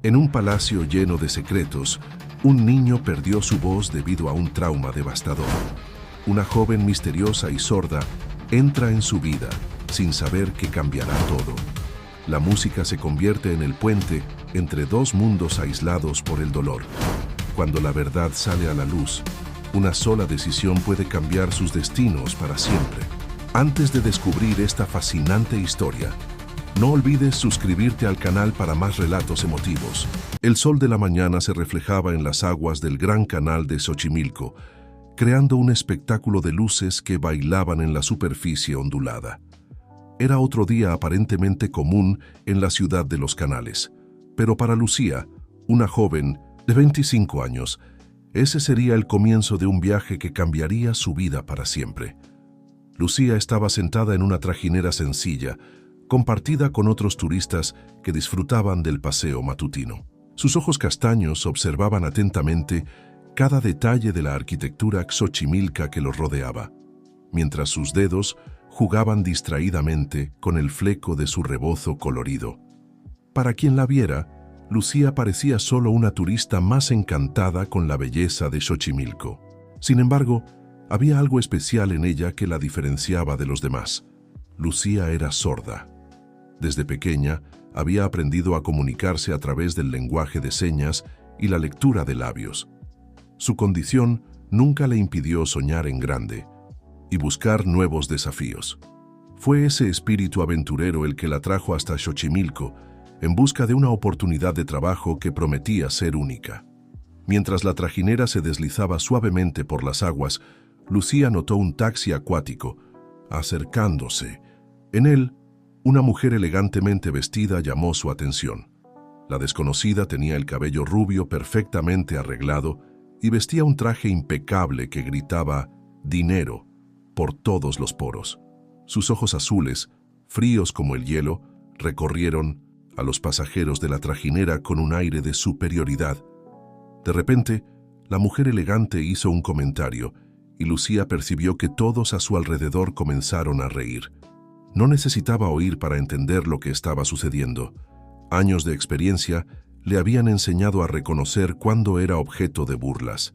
En un palacio lleno de secretos, un niño perdió su voz debido a un trauma devastador. Una joven misteriosa y sorda entra en su vida sin saber que cambiará todo. La música se convierte en el puente entre dos mundos aislados por el dolor. Cuando la verdad sale a la luz, una sola decisión puede cambiar sus destinos para siempre. Antes de descubrir esta fascinante historia, no olvides suscribirte al canal para más relatos emotivos. El sol de la mañana se reflejaba en las aguas del gran canal de Xochimilco, creando un espectáculo de luces que bailaban en la superficie ondulada. Era otro día aparentemente común en la ciudad de los canales, pero para Lucía, una joven de 25 años, ese sería el comienzo de un viaje que cambiaría su vida para siempre. Lucía estaba sentada en una trajinera sencilla, compartida con otros turistas que disfrutaban del paseo matutino. Sus ojos castaños observaban atentamente cada detalle de la arquitectura xochimilca que los rodeaba, mientras sus dedos jugaban distraídamente con el fleco de su rebozo colorido. Para quien la viera, Lucía parecía solo una turista más encantada con la belleza de Xochimilco. Sin embargo, había algo especial en ella que la diferenciaba de los demás. Lucía era sorda. Desde pequeña, había aprendido a comunicarse a través del lenguaje de señas y la lectura de labios. Su condición nunca le impidió soñar en grande y buscar nuevos desafíos. Fue ese espíritu aventurero el que la trajo hasta Xochimilco en busca de una oportunidad de trabajo que prometía ser única. Mientras la trajinera se deslizaba suavemente por las aguas, Lucía notó un taxi acuático acercándose. En él, una mujer elegantemente vestida llamó su atención. La desconocida tenía el cabello rubio perfectamente arreglado y vestía un traje impecable que gritaba «dinero» por todos los poros. Sus ojos azules, fríos como el hielo, recorrieron a los pasajeros de la trajinera con un aire de superioridad. De repente, la mujer elegante hizo un comentario y Lucía percibió que todos a su alrededor comenzaron a reír. No necesitaba oír para entender lo que estaba sucediendo. Años de experiencia le habían enseñado a reconocer cuándo era objeto de burlas.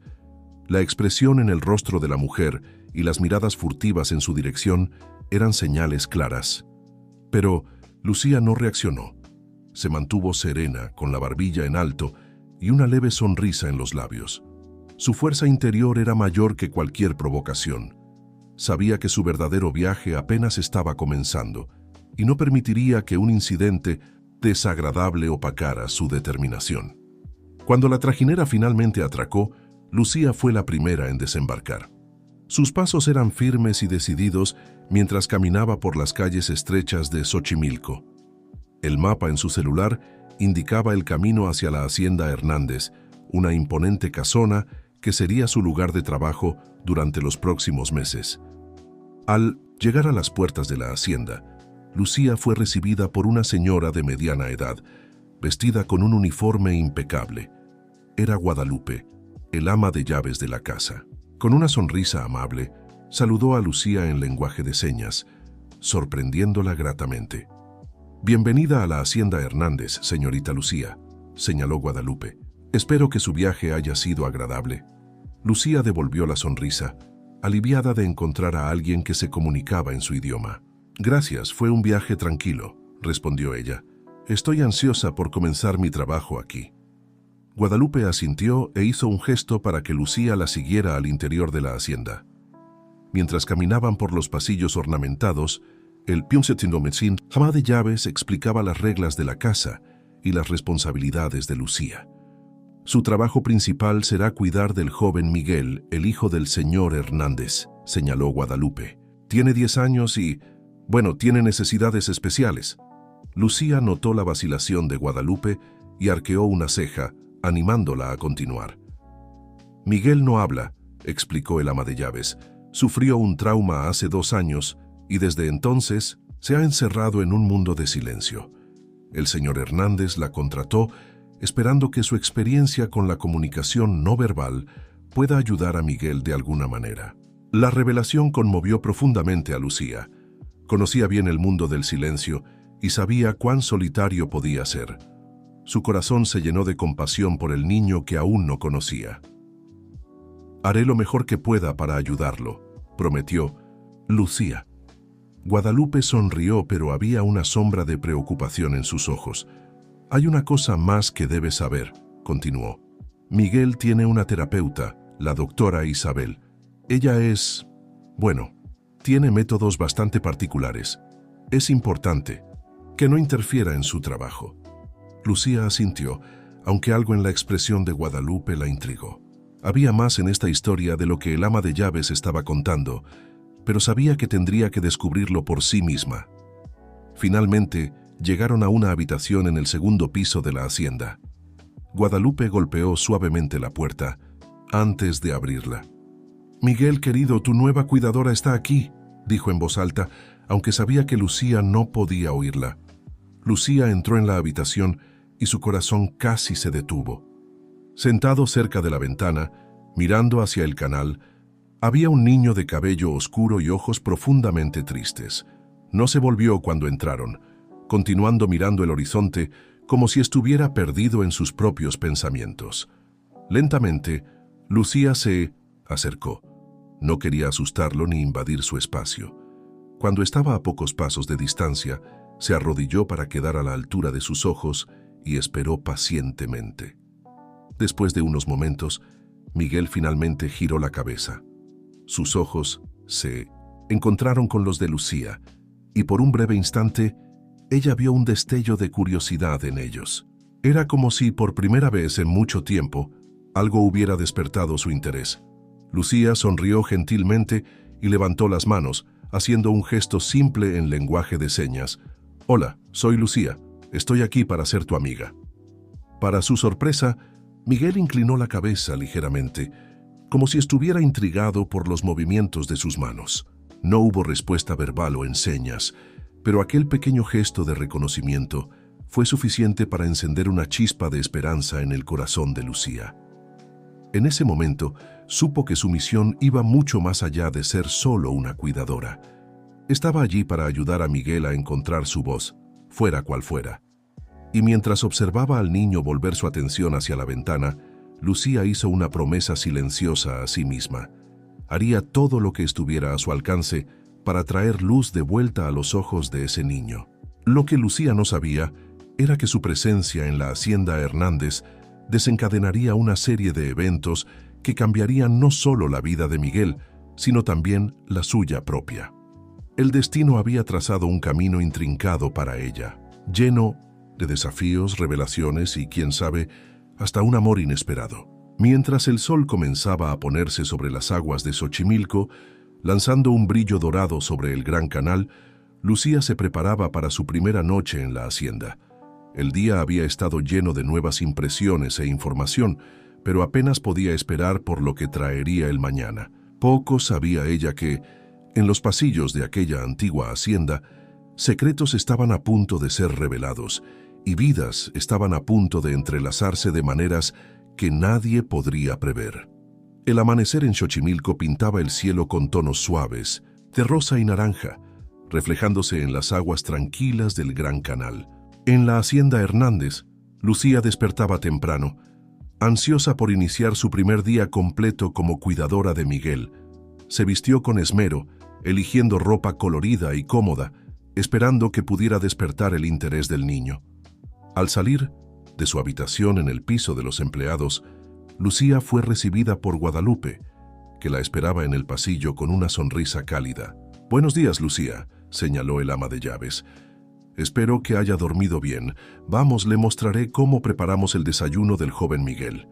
La expresión en el rostro de la mujer y las miradas furtivas en su dirección eran señales claras. Pero Lucía no reaccionó. Se mantuvo serena, con la barbilla en alto y una leve sonrisa en los labios. Su fuerza interior era mayor que cualquier provocación. Sabía que su verdadero viaje apenas estaba comenzando y no permitiría que un incidente desagradable opacara su determinación. Cuando la trajinera finalmente atracó, Lucía fue la primera en desembarcar. Sus pasos eran firmes y decididos mientras caminaba por las calles estrechas de Xochimilco. El mapa en su celular indicaba el camino hacia la Hacienda Hernández, una imponente casona que sería su lugar de trabajo durante los próximos meses. Al llegar a las puertas de la hacienda, Lucía fue recibida por una señora de mediana edad, vestida con un uniforme impecable. Era Guadalupe, el ama de llaves de la casa. Con una sonrisa amable, saludó a Lucía en lenguaje de señas, sorprendiéndola gratamente. «Bienvenida a la Hacienda Hernández, señorita Lucía», señaló Guadalupe. «Espero que su viaje haya sido agradable». Lucía devolvió la sonrisa, aliviada de encontrar a alguien que se comunicaba en su idioma. «Gracias, fue un viaje tranquilo», respondió ella. «Estoy ansiosa por comenzar mi trabajo aquí». Guadalupe asintió e hizo un gesto para que Lucía la siguiera al interior de la hacienda. Mientras caminaban por los pasillos ornamentados, el Piunsetindomecin, ama de llaves, explicaba las reglas de la casa y las responsabilidades de Lucía. «Su trabajo principal será cuidar del joven Miguel, el hijo del señor Hernández», señaló Guadalupe. «Tiene 10 años y, tiene necesidades especiales». Lucía notó la vacilación de Guadalupe y arqueó una ceja, animándola a continuar. «Miguel no habla», explicó el ama de llaves. «Sufrió un trauma hace 2 años y desde entonces se ha encerrado en un mundo de silencio. El señor Hernández la contrató esperando que su experiencia con la comunicación no verbal pueda ayudar a Miguel de alguna manera». La revelación conmovió profundamente a Lucía. Conocía bien el mundo del silencio y sabía cuán solitario podía ser. Su corazón se llenó de compasión por el niño que aún no conocía. «Haré lo mejor que pueda para ayudarlo», prometió Lucía. Guadalupe sonrió, pero había una sombra de preocupación en sus ojos. «Hay una cosa más que debes saber», continuó. «Miguel tiene una terapeuta, la doctora Isabel. Ella es... bueno, tiene métodos bastante particulares. Es importante que no interfiera en su trabajo». Lucía asintió, aunque algo en la expresión de Guadalupe la intrigó. Había más en esta historia de lo que el ama de llaves estaba contando, pero sabía que tendría que descubrirlo por sí misma. Finalmente, llegaron a una habitación en el segundo piso de la hacienda. Guadalupe golpeó suavemente la puerta antes de abrirla. «Miguel, querido, tu nueva cuidadora está aquí», dijo en voz alta, aunque sabía que Lucía no podía oírla. Lucía entró en la habitación y su corazón casi se detuvo. Sentado cerca de la ventana, mirando hacia el canal, había un niño de cabello oscuro y ojos profundamente tristes. No se volvió cuando entraron, continuando mirando el horizonte como si estuviera perdido en sus propios pensamientos. Lentamente, Lucía se acercó. No quería asustarlo ni invadir su espacio. Cuando estaba a pocos pasos de distancia, se arrodilló para quedar a la altura de sus ojos y esperó pacientemente. Después de unos momentos, Miguel finalmente giró la cabeza. Sus ojos se encontraron con los de Lucía, y por un breve instante, ella vio un destello de curiosidad en ellos. Era como si, por primera vez en mucho tiempo, algo hubiera despertado su interés. Lucía sonrió gentilmente y levantó las manos, haciendo un gesto simple en lenguaje de señas. «Hola, soy Lucía. Estoy aquí para ser tu amiga». Para su sorpresa, Miguel inclinó la cabeza ligeramente, como si estuviera intrigado por los movimientos de sus manos. No hubo respuesta verbal o en señas, pero aquel pequeño gesto de reconocimiento fue suficiente para encender una chispa de esperanza en el corazón de Lucía. En ese momento, supo que su misión iba mucho más allá de ser solo una cuidadora. Estaba allí para ayudar a Miguel a encontrar su voz, fuera cual fuera. Y mientras observaba al niño volver su atención hacia la ventana, Lucía hizo una promesa silenciosa a sí misma. Haría todo lo que estuviera a su alcance para traer luz de vuelta a los ojos de ese niño. Lo que Lucía no sabía era que su presencia en la hacienda Hernández desencadenaría una serie de eventos que cambiarían no solo la vida de Miguel, sino también la suya propia. El destino había trazado un camino intrincado para ella, lleno de desafíos, revelaciones y, quién sabe, hasta un amor inesperado. Mientras el sol comenzaba a ponerse sobre las aguas de Xochimilco, lanzando un brillo dorado sobre el gran canal, Lucía se preparaba para su primera noche en la hacienda. El día había estado lleno de nuevas impresiones e información, pero apenas podía esperar por lo que traería el mañana. Poco sabía ella que, en los pasillos de aquella antigua hacienda, secretos estaban a punto de ser revelados y vidas estaban a punto de entrelazarse de maneras que nadie podría prever. El amanecer en Xochimilco pintaba el cielo con tonos suaves, de rosa y naranja, reflejándose en las aguas tranquilas del gran canal. En la hacienda Hernández, Lucía despertaba temprano, ansiosa por iniciar su primer día completo como cuidadora de Miguel. Se vistió con esmero, eligiendo ropa colorida y cómoda, esperando que pudiera despertar el interés del niño. Al salir de su habitación en el piso de los empleados, Lucía fue recibida por Guadalupe, que la esperaba en el pasillo con una sonrisa cálida. «Buenos días, Lucía», señaló el ama de llaves. «Espero que haya dormido bien. Vamos, le mostraré cómo preparamos el desayuno del joven Miguel».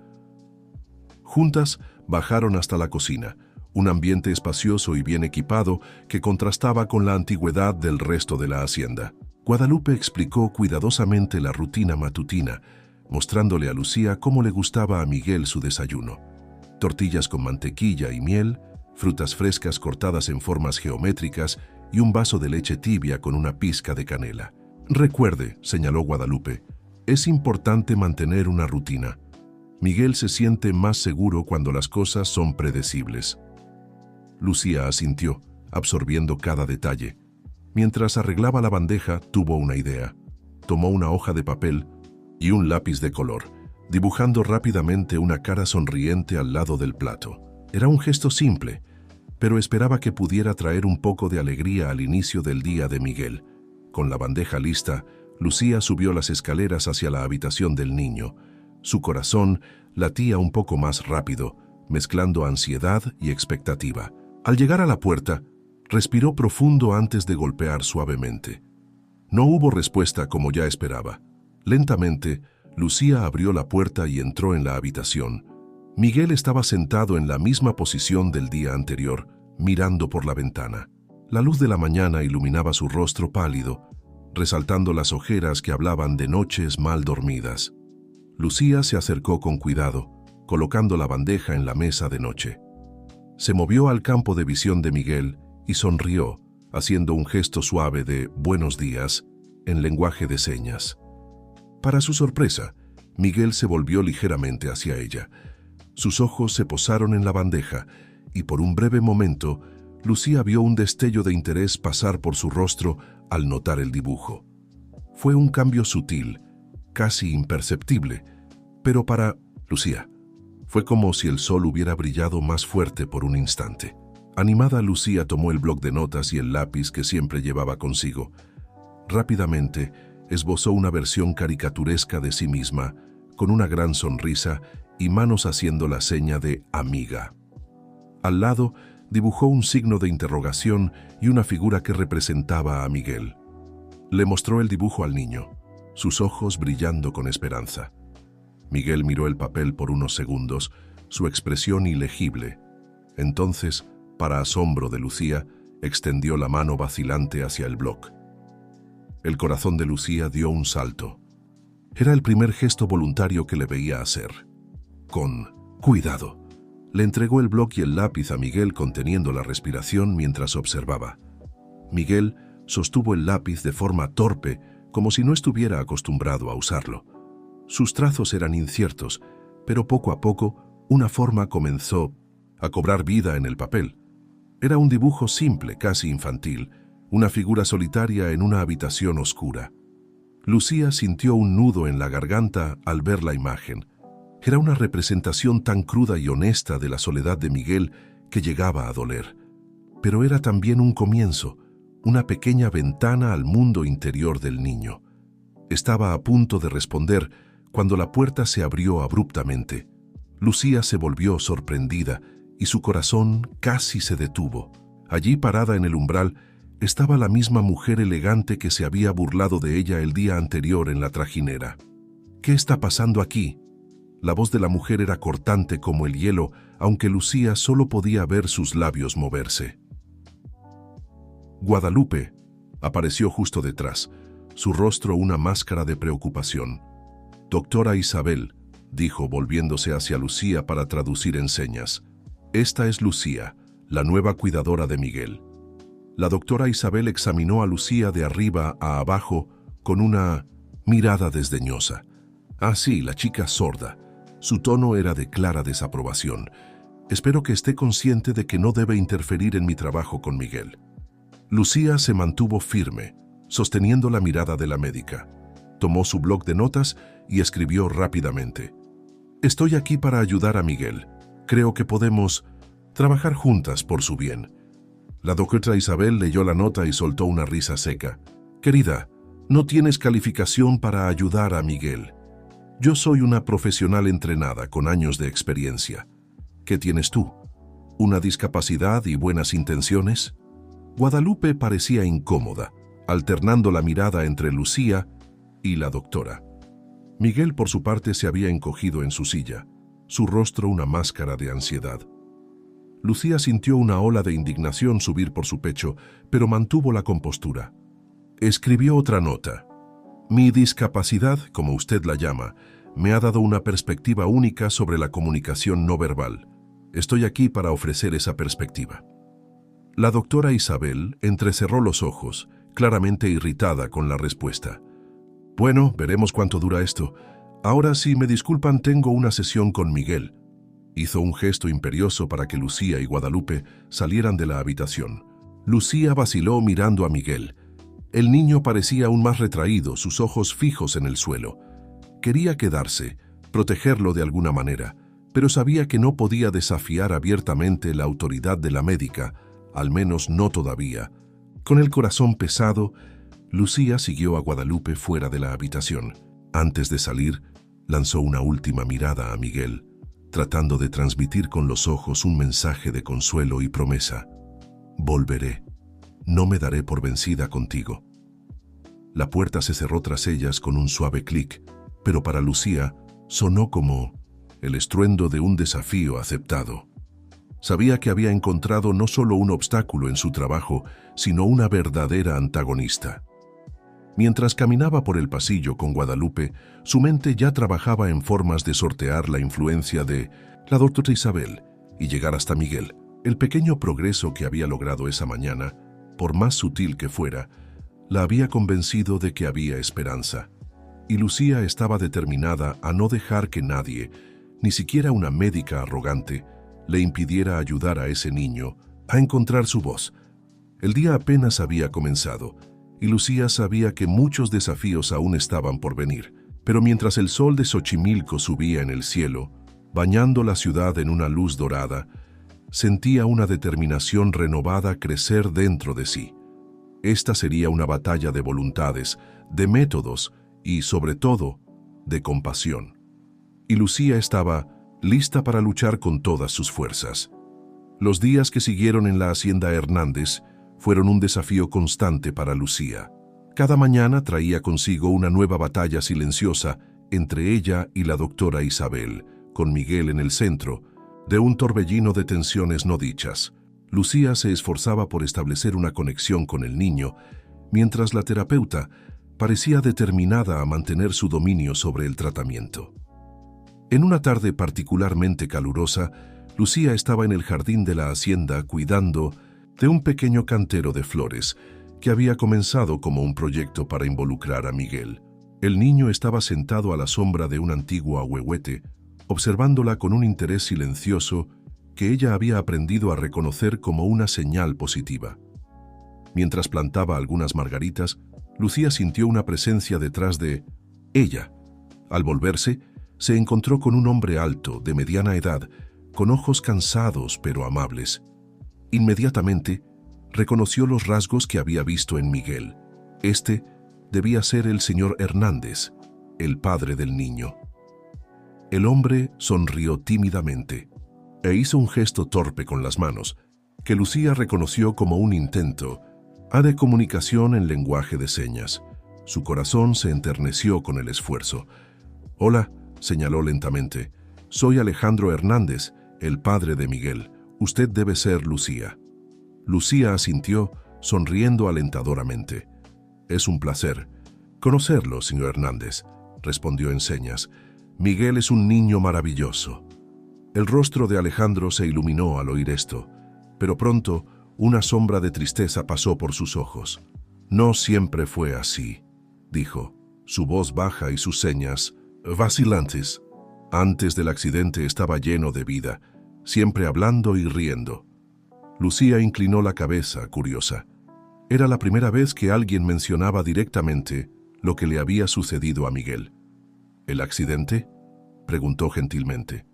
Juntas bajaron hasta la cocina, un ambiente espacioso y bien equipado que contrastaba con la antigüedad del resto de la hacienda. Guadalupe explicó cuidadosamente la rutina matutina, mostrándole a Lucía cómo le gustaba a Miguel su desayuno. Tortillas con mantequilla y miel, frutas frescas cortadas en formas geométricas y un vaso de leche tibia con una pizca de canela. «Recuerde», señaló Guadalupe, «es importante mantener una rutina. Miguel se siente más seguro cuando las cosas son predecibles». Lucía asintió, absorbiendo cada detalle. Mientras arreglaba la bandeja, tuvo una idea. Tomó una hoja de papel y un lápiz de color, dibujando rápidamente una cara sonriente al lado del plato. Era un gesto simple, pero esperaba que pudiera traer un poco de alegría al inicio del día de Miguel. Con la bandeja lista, Lucía subió las escaleras hacia la habitación del niño. Su corazón latía un poco más rápido, mezclando ansiedad y expectativa. Al llegar a la puerta, respiró profundo antes de golpear suavemente. No hubo respuesta como ya esperaba. Lentamente, Lucía abrió la puerta y entró en la habitación. Miguel estaba sentado en la misma posición del día anterior, mirando por la ventana. La luz de la mañana iluminaba su rostro pálido, resaltando las ojeras que hablaban de noches mal dormidas. Lucía se acercó con cuidado, colocando la bandeja en la mesa de noche. Se movió al campo de visión de Miguel y sonrió, haciendo un gesto suave de «buenos días» en lenguaje de señas. Para su sorpresa, Miguel se volvió ligeramente hacia ella. Sus ojos se posaron en la bandeja y por un breve momento, Lucía vio un destello de interés pasar por su rostro al notar el dibujo. Fue un cambio sutil, casi imperceptible, pero para Lucía fue como si el sol hubiera brillado más fuerte por un instante. Animada, Lucía tomó el bloc de notas y el lápiz que siempre llevaba consigo. Rápidamente, esbozó una versión caricaturesca de sí misma, con una gran sonrisa y manos haciendo la seña de amiga. Al lado, dibujó un signo de interrogación y una figura que representaba a Miguel. Le mostró el dibujo al niño, sus ojos brillando con esperanza. Miguel miró el papel por unos segundos, su expresión ilegible. Entonces, para asombro de Lucía, extendió la mano vacilante hacia el bloc. El corazón de Lucía dio un salto. Era el primer gesto voluntario que le veía hacer. Con cuidado, le entregó el bloc y el lápiz a Miguel conteniendo la respiración mientras observaba. Miguel sostuvo el lápiz de forma torpe, como si no estuviera acostumbrado a usarlo. Sus trazos eran inciertos, pero poco a poco una forma comenzó a cobrar vida en el papel. Era un dibujo simple, casi infantil, una figura solitaria en una habitación oscura. Lucía sintió un nudo en la garganta al ver la imagen. Era una representación tan cruda y honesta de la soledad de Miguel que llegaba a doler. Pero era también un comienzo, una pequeña ventana al mundo interior del niño. Estaba a punto de responder cuando la puerta se abrió abruptamente. Lucía se volvió sorprendida y su corazón casi se detuvo. Allí, parada en el umbral, estaba la misma mujer elegante que se había burlado de ella el día anterior en la trajinera. «¿Qué está pasando aquí?». La voz de la mujer era cortante como el hielo, aunque Lucía solo podía ver sus labios moverse. Guadalupe apareció justo detrás, su rostro una máscara de preocupación. «Doctora Isabel», dijo volviéndose hacia Lucía para traducir en señas. «Esta es Lucía, la nueva cuidadora de Miguel». La doctora Isabel examinó a Lucía de arriba a abajo con una mirada desdeñosa. «Ah, sí, la chica sorda». Su tono era de clara desaprobación. «Espero que esté consciente de que no debe interferir en mi trabajo con Miguel». Lucía se mantuvo firme, sosteniendo la mirada de la médica. Tomó su bloc de notas y escribió rápidamente. «Estoy aquí para ayudar a Miguel. Creo que podemos trabajar juntas por su bien». La doctora Isabel leyó la nota y soltó una risa seca. «Querida, no tienes calificación para ayudar a Miguel. Yo soy una profesional entrenada con años de experiencia. ¿Qué tienes tú? ¿Una discapacidad y buenas intenciones?». Guadalupe parecía incómoda, alternando la mirada entre Lucía y la doctora. Miguel, por su parte, se había encogido en su silla, su rostro una máscara de ansiedad. Lucía sintió una ola de indignación subir por su pecho, pero mantuvo la compostura. Escribió otra nota. «Mi discapacidad, como usted la llama, me ha dado una perspectiva única sobre la comunicación no verbal. Estoy aquí para ofrecer esa perspectiva». La doctora Isabel entrecerró los ojos, claramente irritada con la respuesta. «Bueno, veremos cuánto dura esto. Ahora, si me disculpan, tengo una sesión con Miguel». Hizo un gesto imperioso para que Lucía y Guadalupe salieran de la habitación. Lucía vaciló mirando a Miguel. El niño parecía aún más retraído, sus ojos fijos en el suelo. Quería quedarse, protegerlo de alguna manera, pero sabía que no podía desafiar abiertamente la autoridad de la médica, al menos no todavía. Con el corazón pesado, Lucía siguió a Guadalupe fuera de la habitación. Antes de salir, lanzó una última mirada a Miguel, tratando de transmitir con los ojos un mensaje de consuelo y promesa. Volveré. No me daré por vencida contigo. La puerta se cerró tras ellas con un suave clic, pero para Lucía sonó como el estruendo de un desafío aceptado. Sabía que había encontrado no solo un obstáculo en su trabajo, sino una verdadera antagonista. Mientras caminaba por el pasillo con Guadalupe, su mente ya trabajaba en formas de sortear la influencia de la doctora Isabel y llegar hasta Miguel. El pequeño progreso que había logrado esa mañana, por más sutil que fuera, la había convencido de que había esperanza. Y Lucía estaba determinada a no dejar que nadie, ni siquiera una médica arrogante, le impidiera ayudar a ese niño a encontrar su voz. El día apenas había comenzado, y Lucía sabía que muchos desafíos aún estaban por venir. Pero mientras el sol de Xochimilco subía en el cielo, bañando la ciudad en una luz dorada, sentía una determinación renovada crecer dentro de sí. Esta sería una batalla de voluntades, de métodos y, sobre todo, de compasión. Y Lucía estaba lista para luchar con todas sus fuerzas. Los días que siguieron en la hacienda Hernández fueron un desafío constante para Lucía. Cada mañana traía consigo una nueva batalla silenciosa entre ella y la doctora Isabel, con Miguel en el centro, de un torbellino de tensiones no dichas. Lucía se esforzaba por establecer una conexión con el niño, mientras la terapeuta parecía determinada a mantener su dominio sobre el tratamiento. En una tarde particularmente calurosa, Lucía estaba en el jardín de la hacienda cuidando de un pequeño cantero de flores que había comenzado como un proyecto para involucrar a Miguel. El niño estaba sentado a la sombra de un antiguo ahuehuete, observándola con un interés silencioso que ella había aprendido a reconocer como una señal positiva. Mientras plantaba algunas margaritas, Lucía sintió una presencia detrás de ella. Al volverse, se encontró con un hombre alto, de mediana edad, con ojos cansados pero amables. Inmediatamente, reconoció los rasgos que había visto en Miguel. Este debía ser el señor Hernández, el padre del niño. El hombre sonrió tímidamente e hizo un gesto torpe con las manos, que Lucía reconoció como un intento de comunicación en lenguaje de señas. Su corazón se enterneció con el esfuerzo. «Hola», señaló lentamente. «Soy Alejandro Hernández, el padre de Miguel. Usted debe ser Lucía». Lucía asintió, sonriendo alentadoramente. «Es un placer conocerlo, señor Hernández», respondió en señas. «Miguel es un niño maravilloso». El rostro de Alejandro se iluminó al oír esto, pero pronto una sombra de tristeza pasó por sus ojos. «No siempre fue así», dijo, su voz baja y sus señas vacilantes. «Antes del accidente estaba lleno de vida, siempre hablando y riendo». Lucía inclinó la cabeza, curiosa. Era la primera vez que alguien mencionaba directamente lo que le había sucedido a Miguel. «¿El accidente?», preguntó gentilmente.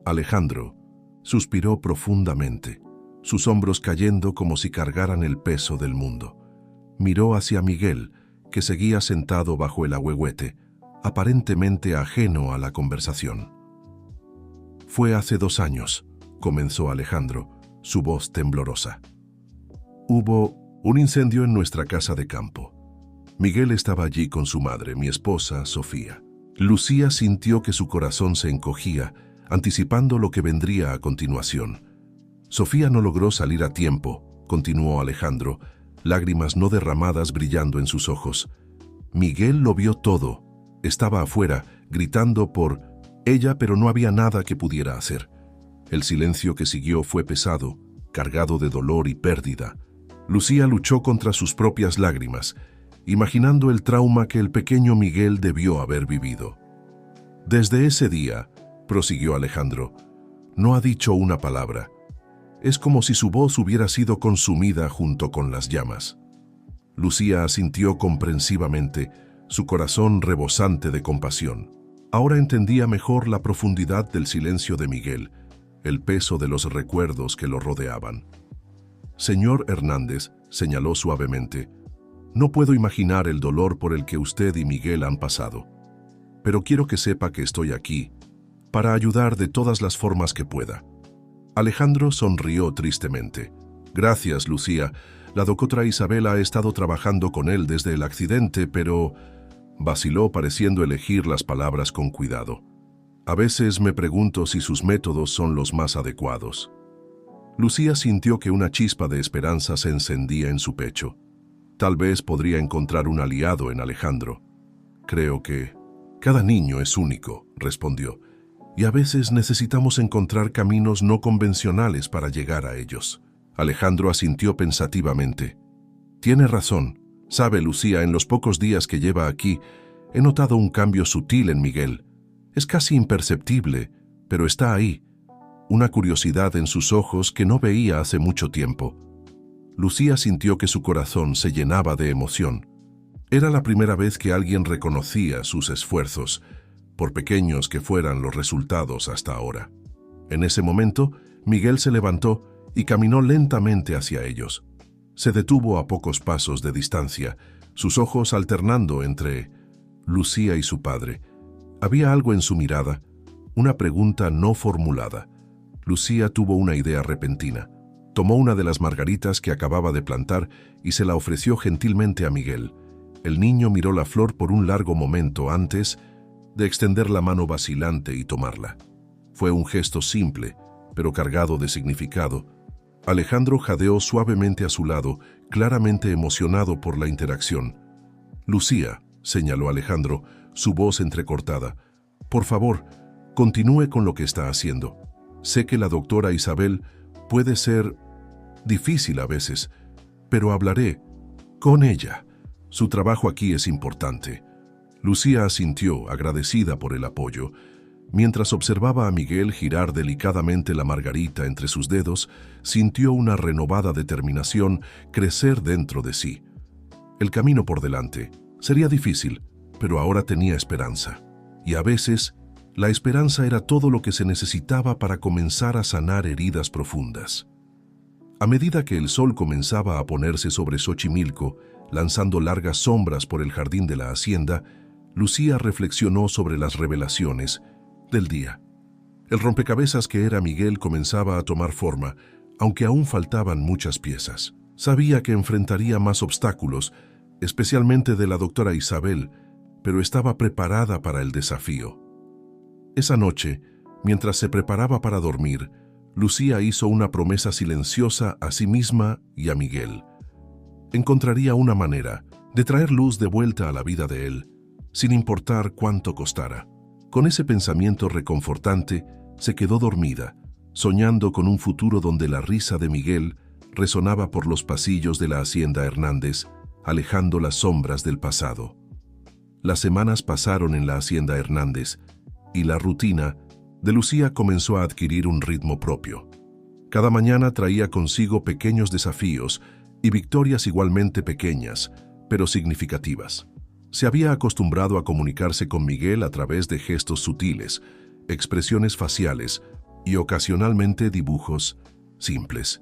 Alejandro suspiró profundamente, sus hombros cayendo como si cargaran el peso del mundo. Miró hacia Miguel, que seguía sentado bajo el ahuehuete, aparentemente ajeno a la conversación. «Fue hace 2 años», comenzó Alejandro, su voz temblorosa. «Hubo un incendio en nuestra casa de campo. Miguel estaba allí con su madre, mi esposa, Sofía». Lucía sintió que su corazón se encogía, anticipando lo que vendría a continuación. «Sofía no logró salir a tiempo», continuó Alejandro, lágrimas no derramadas brillando en sus ojos. «Miguel lo vio todo. Estaba afuera, gritando por ella, pero no había nada que pudiera hacer». El silencio que siguió fue pesado, cargado de dolor y pérdida. Lucía luchó contra sus propias lágrimas, imaginando el trauma que el pequeño Miguel debió haber vivido. «Desde ese día», prosiguió Alejandro, «no ha dicho una palabra. Es como si su voz hubiera sido consumida junto con las llamas». Lucía asintió comprensivamente, su corazón rebosante de compasión. Ahora entendía mejor la profundidad del silencio de Miguel, el peso de los recuerdos que lo rodeaban. «Señor Hernández», señaló suavemente, «no puedo imaginar el dolor por el que usted y Miguel han pasado. Pero quiero que sepa que estoy aquí, para ayudar de todas las formas que pueda». Alejandro sonrió tristemente. «Gracias, Lucía. La doctora Isabel ha estado trabajando con él desde el accidente, pero...» Vaciló, pareciendo elegir las palabras con cuidado. «A veces me pregunto si sus métodos son los más adecuados». Lucía sintió que una chispa de esperanza se encendía en su pecho. Tal vez podría encontrar un aliado en Alejandro. «Creo que cada niño es único», respondió, «y a veces necesitamos encontrar caminos no convencionales para llegar a ellos». Alejandro asintió pensativamente. «Tiene razón. Sabe, Lucía, en los pocos días que lleva aquí, he notado un cambio sutil en Miguel. Es casi imperceptible, pero está ahí. Una curiosidad en sus ojos que no veía hace mucho tiempo». Lucía sintió que su corazón se llenaba de emoción. Era la primera vez que alguien reconocía sus esfuerzos, por pequeños que fueran los resultados hasta ahora. En ese momento, Miguel se levantó y caminó lentamente hacia ellos. Se detuvo a pocos pasos de distancia, sus ojos alternando entre Lucía y su padre. Había algo en su mirada, una pregunta no formulada. Lucía tuvo una idea repentina. Tomó una de las margaritas que acababa de plantar y se la ofreció gentilmente a Miguel. El niño miró la flor por un largo momento antes de extender la mano vacilante y tomarla. Fue un gesto simple, pero cargado de significado. Alejandro jadeó suavemente a su lado, claramente emocionado por la interacción. «Lucía», señaló Alejandro, su voz entrecortada, «por favor, continúe con lo que está haciendo. Sé que la doctora Isabel puede ser difícil a veces, pero hablaré con ella. Su trabajo aquí es importante». Lucía asintió, agradecida por el apoyo. Mientras observaba a Miguel girar delicadamente la margarita entre sus dedos, sintió una renovada determinación crecer dentro de sí. El camino por delante sería difícil, pero ahora tenía esperanza. Y a veces, la esperanza era todo lo que se necesitaba para comenzar a sanar heridas profundas. A medida que el sol comenzaba a ponerse sobre Xochimilco, lanzando largas sombras por el jardín de la hacienda, Lucía reflexionó sobre las revelaciones del día. El rompecabezas que era Miguel comenzaba a tomar forma, aunque aún faltaban muchas piezas. Sabía que enfrentaría más obstáculos, especialmente de la doctora Isabel, pero estaba preparada para el desafío. Esa noche, mientras se preparaba para dormir, Lucía hizo una promesa silenciosa a sí misma y a Miguel. Encontraría una manera de traer luz de vuelta a la vida de él, sin importar cuánto costara. Con ese pensamiento reconfortante, se quedó dormida, soñando con un futuro donde la risa de Miguel resonaba por los pasillos de la hacienda Hernández, alejando las sombras del pasado. Las semanas pasaron en la hacienda Hernández, y la rutina de Lucía comenzó a adquirir un ritmo propio. Cada mañana traía consigo pequeños desafíos y victorias igualmente pequeñas, pero significativas. Se había acostumbrado a comunicarse con Miguel a través de gestos sutiles, expresiones faciales y ocasionalmente dibujos simples.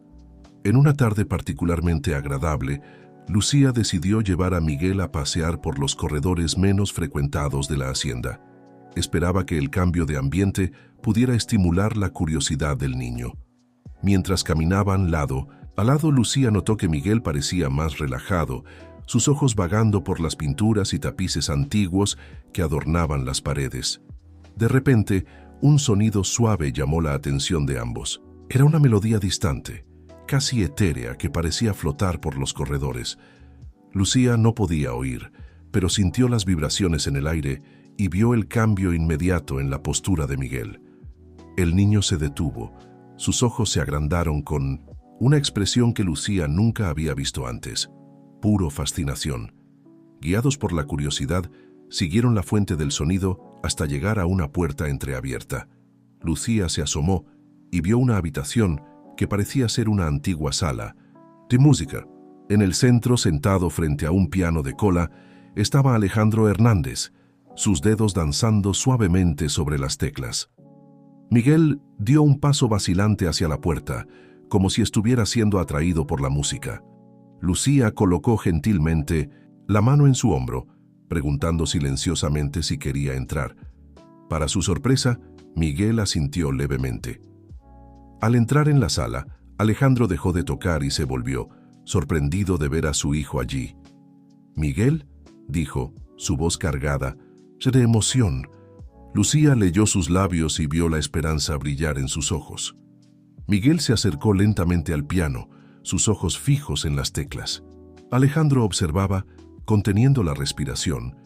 En una tarde particularmente agradable, Lucía decidió llevar a Miguel a pasear por los corredores menos frecuentados de la hacienda. Esperaba que el cambio de ambiente pudiera estimular la curiosidad del niño. Mientras caminaban lado a lado, Lucía notó que Miguel parecía más relajado, sus ojos vagando por las pinturas y tapices antiguos que adornaban las paredes. De repente, un sonido suave llamó la atención de ambos. Era una melodía distante, casi etérea, que parecía flotar por los corredores. Lucía no podía oír, pero sintió las vibraciones en el aire y vio el cambio inmediato en la postura de Miguel. El niño se detuvo, sus ojos se agrandaron con una expresión que Lucía nunca había visto antes. Puro fascinación. Guiados por la curiosidad, siguieron la fuente del sonido hasta llegar a una puerta entreabierta. Lucía se asomó y vio una habitación que parecía ser una antigua sala de música. En el centro, sentado frente a un piano de cola, estaba Alejandro Hernández, sus dedos danzando suavemente sobre las teclas. Miguel dio un paso vacilante hacia la puerta, como si estuviera siendo atraído por la música. Lucía colocó gentilmente la mano en su hombro, preguntando silenciosamente si quería entrar. Para su sorpresa, Miguel asintió levemente. Al entrar en la sala, Alejandro dejó de tocar y se volvió, sorprendido de ver a su hijo allí. «¿Miguel?», dijo, su voz cargada de emoción. Lucía leyó sus labios y vio la esperanza brillar en sus ojos. Miguel se acercó lentamente al piano, sus ojos fijos en las teclas. Alejandro observaba, conteniendo la respiración,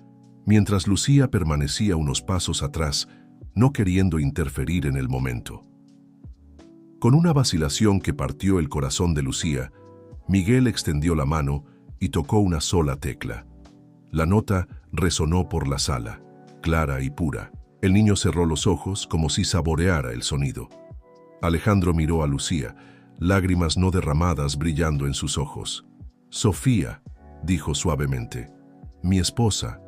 mientras Lucía permanecía unos pasos atrás, no queriendo interferir en el momento. Con una vacilación que partió el corazón de Lucía, Miguel extendió la mano y tocó una sola tecla. La nota resonó por la sala, clara y pura. El niño cerró los ojos como si saboreara el sonido. Alejandro miró a Lucía, lágrimas no derramadas brillando en sus ojos. «Sofía», dijo suavemente, «mi esposa,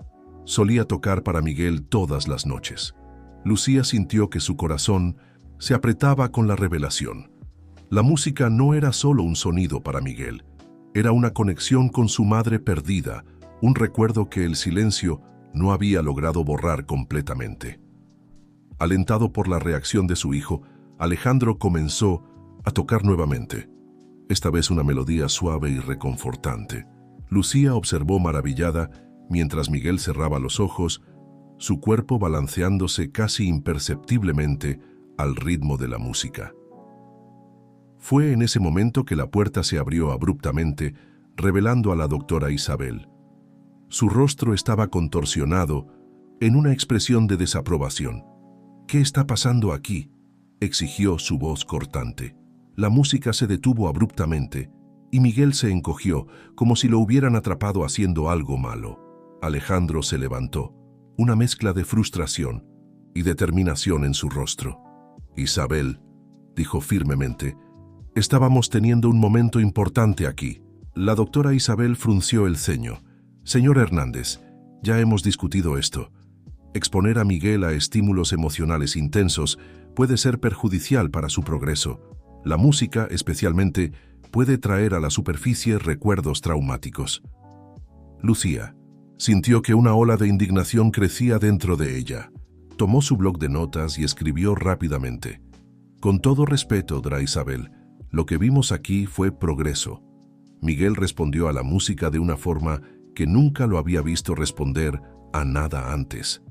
solía tocar para Miguel todas las noches». Lucía sintió que su corazón se apretaba con la revelación. La música no era solo un sonido para Miguel, era una conexión con su madre perdida, un recuerdo que el silencio no había logrado borrar completamente. Alentado por la reacción de su hijo, Alejandro comenzó a tocar nuevamente, esta vez una melodía suave y reconfortante. Lucía observó maravillada mientras Miguel cerraba los ojos, su cuerpo balanceándose casi imperceptiblemente al ritmo de la música. Fue en ese momento que la puerta se abrió abruptamente, revelando a la doctora Isabel. Su rostro estaba contorsionado en una expresión de desaprobación. «¿Qué está pasando aquí?», exigió su voz cortante. La música se detuvo abruptamente y Miguel se encogió como si lo hubieran atrapado haciendo algo malo. Alejandro se levantó, una mezcla de frustración y determinación en su rostro. «Isabel», dijo firmemente, «estábamos teniendo un momento importante aquí». La doctora Isabel frunció el ceño. «Señor Hernández, ya hemos discutido esto. Exponer a Miguel a estímulos emocionales intensos puede ser perjudicial para su progreso. La música, especialmente, puede traer a la superficie recuerdos traumáticos». Lucía sintió que una ola de indignación crecía dentro de ella. Tomó su bloc de notas y escribió rápidamente. «Con todo respeto, Dra Isabel, lo que vimos aquí fue progreso». Miguel respondió a la música de una forma que nunca lo había visto responder a nada antes.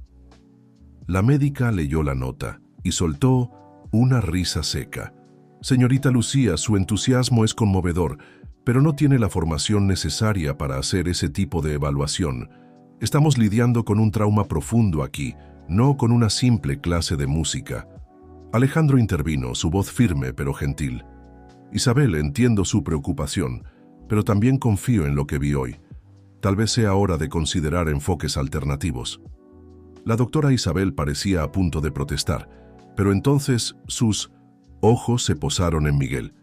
La médica leyó la nota y soltó una risa seca. «Señorita Lucía, su entusiasmo es conmovedor, pero no tiene la formación necesaria para hacer ese tipo de evaluación. Estamos lidiando con un trauma profundo aquí, no con una simple clase de música». Alejandro intervino, su voz firme pero gentil. «Isabel, entiendo su preocupación, pero también confío en lo que vi hoy. Tal vez sea hora de considerar enfoques alternativos». La doctora Isabel parecía a punto de protestar, pero entonces sus ojos se posaron en Miguel.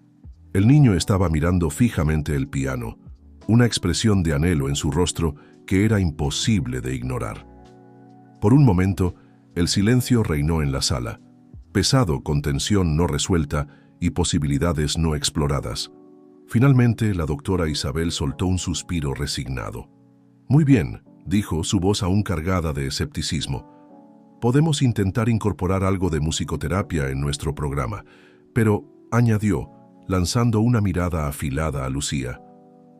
El niño estaba mirando fijamente el piano, una expresión de anhelo en su rostro que era imposible de ignorar. Por un momento, el silencio reinó en la sala, pesado con tensión no resuelta y posibilidades no exploradas. Finalmente, la doctora Isabel soltó un suspiro resignado. «Muy bien», dijo, su voz aún cargada de escepticismo. «Podemos intentar incorporar algo de musicoterapia en nuestro programa, pero», añadió, lanzando una mirada afilada a Lucía,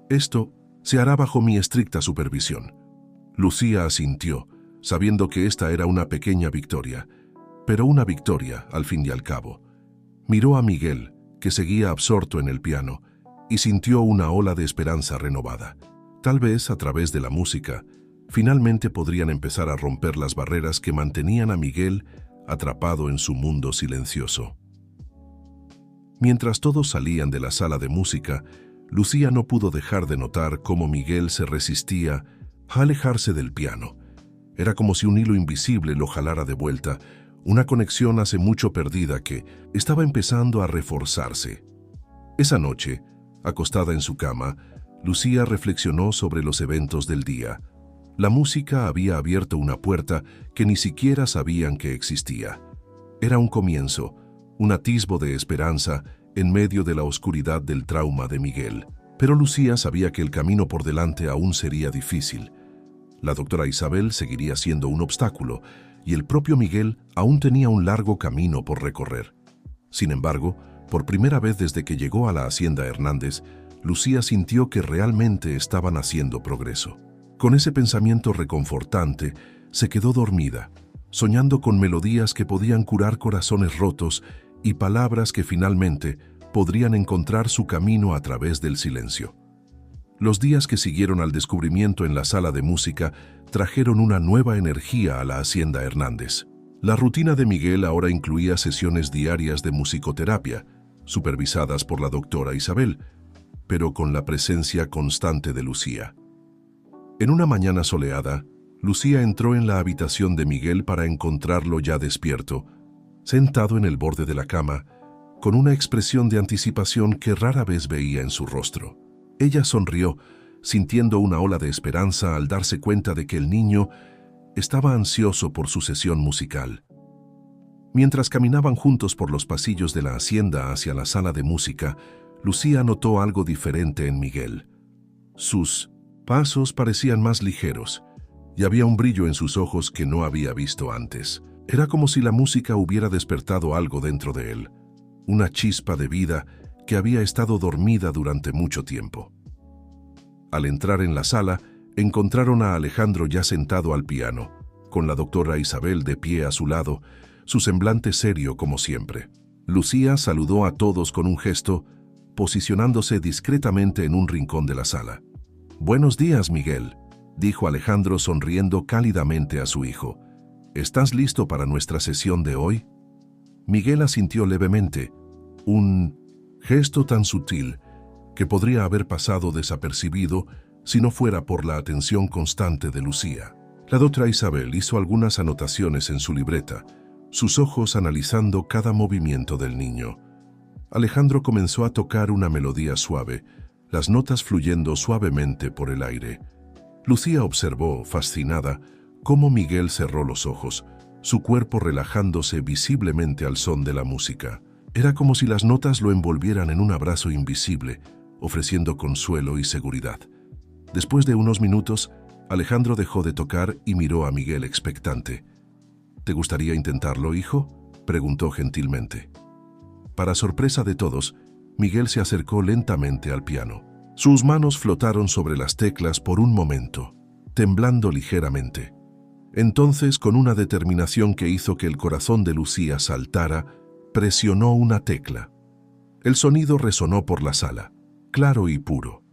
«esto se hará bajo mi estricta supervisión». Lucía asintió, sabiendo que esta era una pequeña victoria, pero una victoria al fin y al cabo. Miró a Miguel, que seguía absorto en el piano, y sintió una ola de esperanza renovada. Tal vez, a través de la música, finalmente podrían empezar a romper las barreras que mantenían a Miguel atrapado en su mundo silencioso. Mientras todos salían de la sala de música, Lucía no pudo dejar de notar cómo Miguel se resistía a alejarse del piano. Era como si un hilo invisible lo jalara de vuelta, una conexión hace mucho perdida que estaba empezando a reforzarse. Esa noche, acostada en su cama, Lucía reflexionó sobre los eventos del día. La música había abierto una puerta que ni siquiera sabían que existía. Era un comienzo, un atisbo de esperanza en medio de la oscuridad del trauma de Miguel. Pero Lucía sabía que el camino por delante aún sería difícil. La doctora Isabel seguiría siendo un obstáculo y el propio Miguel aún tenía un largo camino por recorrer. Sin embargo, por primera vez desde que llegó a la hacienda Hernández, Lucía sintió que realmente estaban haciendo progreso. Con ese pensamiento reconfortante, se quedó dormida, soñando con melodías que podían curar corazones rotos y palabras que finalmente podrían encontrar su camino a través del silencio. Los días que siguieron al descubrimiento en la sala de música trajeron una nueva energía a la hacienda Hernández. La rutina de Miguel ahora incluía sesiones diarias de musicoterapia, supervisadas por la doctora Isabel, pero con la presencia constante de Lucía. En una mañana soleada, Lucía entró en la habitación de Miguel para encontrarlo ya despierto, sentado en el borde de la cama, con una expresión de anticipación que rara vez veía en su rostro. Ella sonrió, sintiendo una ola de esperanza al darse cuenta de que el niño estaba ansioso por su sesión musical. Mientras caminaban juntos por los pasillos de la hacienda hacia la sala de música, Lucía notó algo diferente en Miguel. Sus pasos parecían más ligeros, y había un brillo en sus ojos que no había visto antes. Era como si la música hubiera despertado algo dentro de él, una chispa de vida que había estado dormida durante mucho tiempo. Al entrar en la sala, encontraron a Alejandro ya sentado al piano, con la doctora Isabel de pie a su lado, su semblante serio como siempre. Lucía saludó a todos con un gesto, posicionándose discretamente en un rincón de la sala. «Buenos días, Miguel», dijo Alejandro sonriendo cálidamente a su hijo. «¿Estás listo para nuestra sesión de hoy?» Miguel asintió levemente, un gesto tan sutil que podría haber pasado desapercibido si no fuera por la atención constante de Lucía. La doctora Isabel hizo algunas anotaciones en su libreta, sus ojos analizando cada movimiento del niño. Alejandro comenzó a tocar una melodía suave, las notas fluyendo suavemente por el aire. Lucía observó, fascinada, cómo Miguel cerró los ojos, su cuerpo relajándose visiblemente al son de la música. Era como si las notas lo envolvieran en un abrazo invisible, ofreciendo consuelo y seguridad. Después de unos minutos, Alejandro dejó de tocar y miró a Miguel expectante. «¿Te gustaría intentarlo, hijo?», preguntó gentilmente. Para sorpresa de todos, Miguel se acercó lentamente al piano. Sus manos flotaron sobre las teclas por un momento, temblando ligeramente. Entonces, con una determinación que hizo que el corazón de Lucía saltara, presionó una tecla. El sonido resonó por la sala, claro y puro.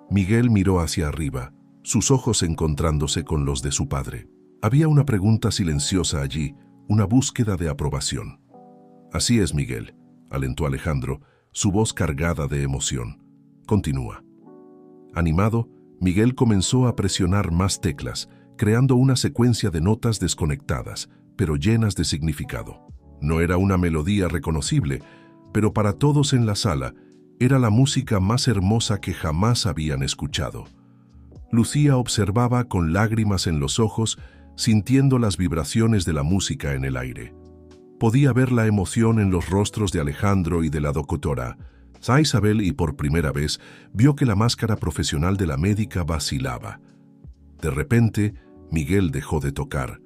Miguel miró hacia arriba, sus ojos encontrándose con los de su padre. Había una pregunta silenciosa allí, una búsqueda de aprobación. «Así es, Miguel», alentó Alejandro, su voz cargada de emoción. «Continúa». Animado, Miguel comenzó a presionar más teclas, creando una secuencia de notas desconectadas, pero llenas de significado. No era una melodía reconocible, pero para todos en la sala, era la música más hermosa que jamás habían escuchado. Lucía observaba con lágrimas en los ojos, sintiendo las vibraciones de la música en el aire. Podía ver la emoción en los rostros de Alejandro y de la doctora Isabel y por primera vez vio que la máscara profesional de la médica vacilaba. De repente, Miguel dejó de tocar.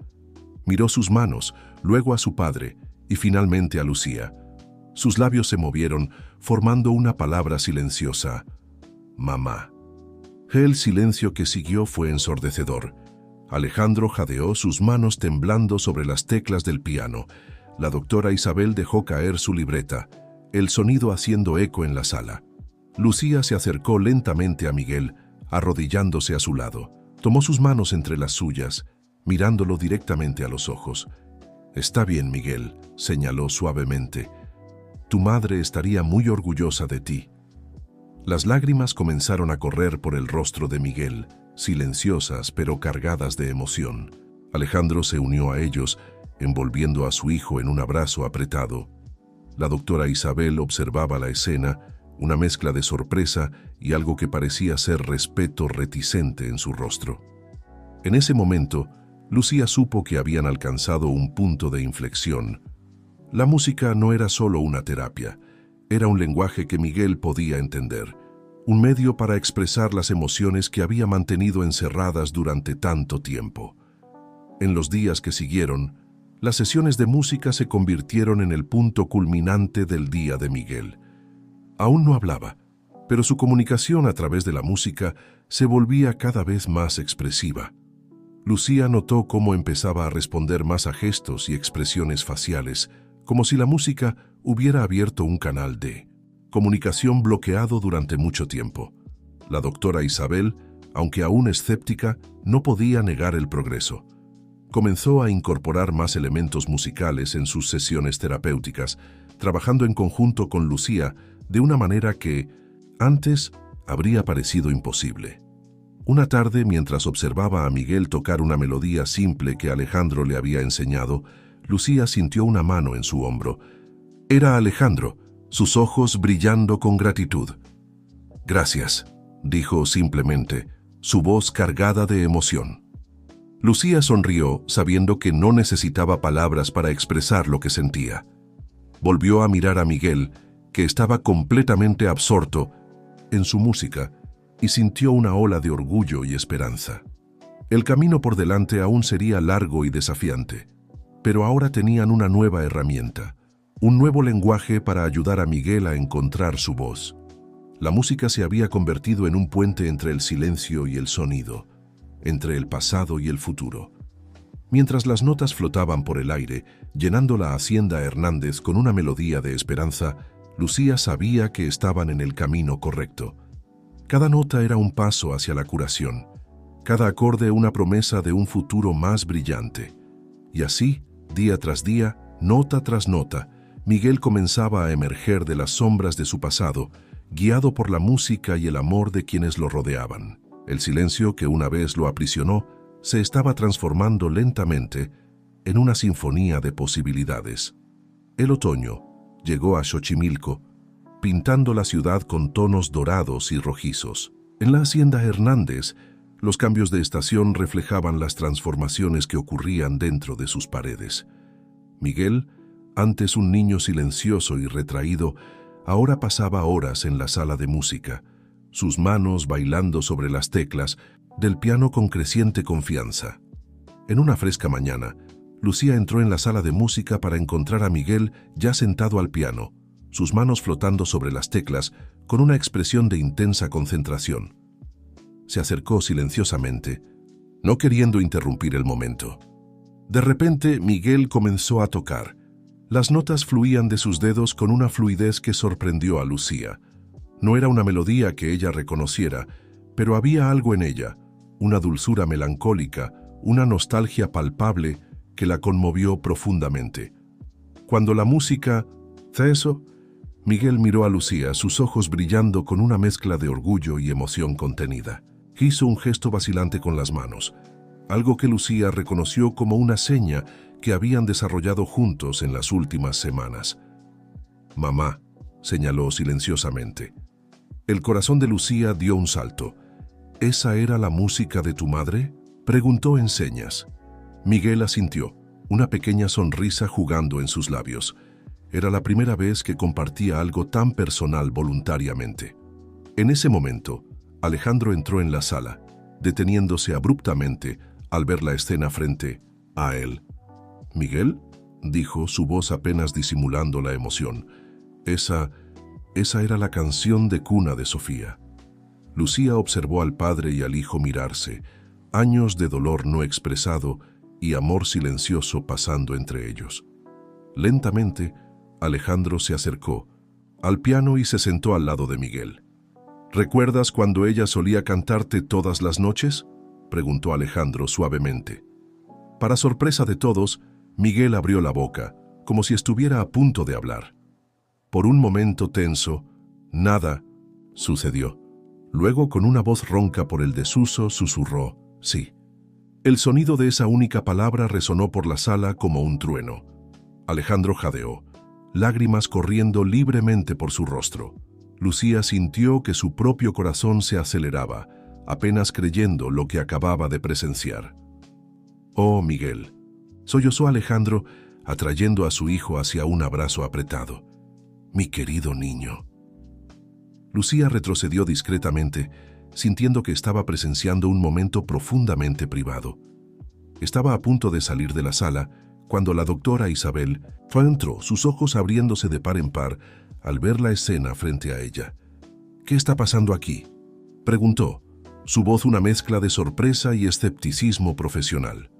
Miró sus manos, luego a su padre y finalmente a Lucía. Sus labios se movieron, formando una palabra silenciosa: «Mamá». El silencio que siguió fue ensordecedor. Alejandro jadeó, sus manos temblando sobre las teclas del piano. La doctora Isabel dejó caer su libreta, el sonido haciendo eco en la sala. Lucía se acercó lentamente a Miguel, arrodillándose a su lado. Tomó sus manos entre las suyas, mirándolo directamente a los ojos. «Está bien, Miguel», señaló suavemente. «Tu madre estaría muy orgullosa de ti». Las lágrimas comenzaron a correr por el rostro de Miguel, silenciosas pero cargadas de emoción. Alejandro se unió a ellos, envolviendo a su hijo en un abrazo apretado. La doctora Isabel observaba la escena, una mezcla de sorpresa y algo que parecía ser respeto reticente en su rostro. En ese momento, Lucía supo que habían alcanzado un punto de inflexión. La música no era solo una terapia, era un lenguaje que Miguel podía entender, un medio para expresar las emociones que había mantenido encerradas durante tanto tiempo. En los días que siguieron, las sesiones de música se convirtieron en el punto culminante del día de Miguel. Aún no hablaba, pero su comunicación a través de la música se volvía cada vez más expresiva. Lucía notó cómo empezaba a responder más a gestos y expresiones faciales, como si la música hubiera abierto un canal de comunicación bloqueado durante mucho tiempo. La doctora Isabel, aunque aún escéptica, no podía negar el progreso. Comenzó a incorporar más elementos musicales en sus sesiones terapéuticas, trabajando en conjunto con Lucía de una manera que, antes, habría parecido imposible. Una tarde, mientras observaba a Miguel tocar una melodía simple que Alejandro le había enseñado, Lucía sintió una mano en su hombro. Era Alejandro, sus ojos brillando con gratitud. «Gracias», dijo simplemente, su voz cargada de emoción. Lucía sonrió, sabiendo que no necesitaba palabras para expresar lo que sentía. Volvió a mirar a Miguel, que estaba completamente absorto en su música, y sintió una ola de orgullo y esperanza. El camino por delante aún sería largo y desafiante, pero ahora tenían una nueva herramienta, un nuevo lenguaje para ayudar a Miguel a encontrar su voz. La música se había convertido en un puente entre el silencio y el sonido, entre el pasado y el futuro. Mientras las notas flotaban por el aire, llenando la hacienda Hernández con una melodía de esperanza, Lucía sabía que estaban en el camino correcto. Cada nota era un paso hacia la curación, cada acorde una promesa de un futuro más brillante. Y así, día tras día, nota tras nota, Miguel comenzaba a emerger de las sombras de su pasado, guiado por la música y el amor de quienes lo rodeaban. El silencio que una vez lo aprisionó se estaba transformando lentamente en una sinfonía de posibilidades. El otoño llegó a Xochimilco, pintando la ciudad con tonos dorados y rojizos. En la hacienda Hernández, los cambios de estación reflejaban las transformaciones que ocurrían dentro de sus paredes. Miguel, antes un niño silencioso y retraído, ahora pasaba horas en la sala de música, sus manos bailando sobre las teclas del piano con creciente confianza. En una fresca mañana, Lucía entró en la sala de música para encontrar a Miguel ya sentado al piano, sus manos flotando sobre las teclas con una expresión de intensa concentración. Se acercó silenciosamente, no queriendo interrumpir el momento. De repente, Miguel comenzó a tocar. Las notas fluían de sus dedos con una fluidez que sorprendió a Lucía. No era una melodía que ella reconociera, pero había algo en ella, una dulzura melancólica, una nostalgia palpable que la conmovió profundamente. Cuando la música cesó, Miguel miró a Lucía, sus ojos brillando con una mezcla de orgullo y emoción contenida. Hizo un gesto vacilante con las manos, algo que Lucía reconoció como una seña que habían desarrollado juntos en las últimas semanas. «Mamá», señaló silenciosamente. El corazón de Lucía dio un salto. «¿Esa era la música de tu madre?», preguntó en señas. Miguel asintió, una pequeña sonrisa jugando en sus labios. Era la primera vez que compartía algo tan personal voluntariamente. En ese momento, Alejandro entró en la sala, deteniéndose abruptamente al ver la escena frente a él. «¿Miguel?», dijo, su voz apenas disimulando la emoción. Esa era la canción de cuna de Sofía». Lucía observó al padre y al hijo mirarse, años de dolor no expresado y amor silencioso pasando entre ellos. Lentamente, Alejandro se acercó al piano y se sentó al lado de Miguel. «¿Recuerdas cuando ella solía cantarte todas las noches?», preguntó Alejandro suavemente. Para sorpresa de todos, Miguel abrió la boca, como si estuviera a punto de hablar. Por un momento tenso, nada sucedió. Luego, con una voz ronca por el desuso, susurró: «Sí». El sonido de esa única palabra resonó por la sala como un trueno. Alejandro jadeó, lágrimas corriendo libremente por su rostro. Lucía sintió que su propio corazón se aceleraba, apenas creyendo lo que acababa de presenciar. «Oh, Miguel», sollozó Alejandro, atrayendo a su hijo hacia un abrazo apretado. «Mi querido niño». Lucía retrocedió discretamente, sintiendo que estaba presenciando un momento profundamente privado. Estaba a punto de salir de la sala cuando la doctora Isabel entró, sus ojos abriéndose de par en par al ver la escena frente a ella. «¿Qué está pasando aquí?», preguntó, su voz una mezcla de sorpresa y escepticismo profesional.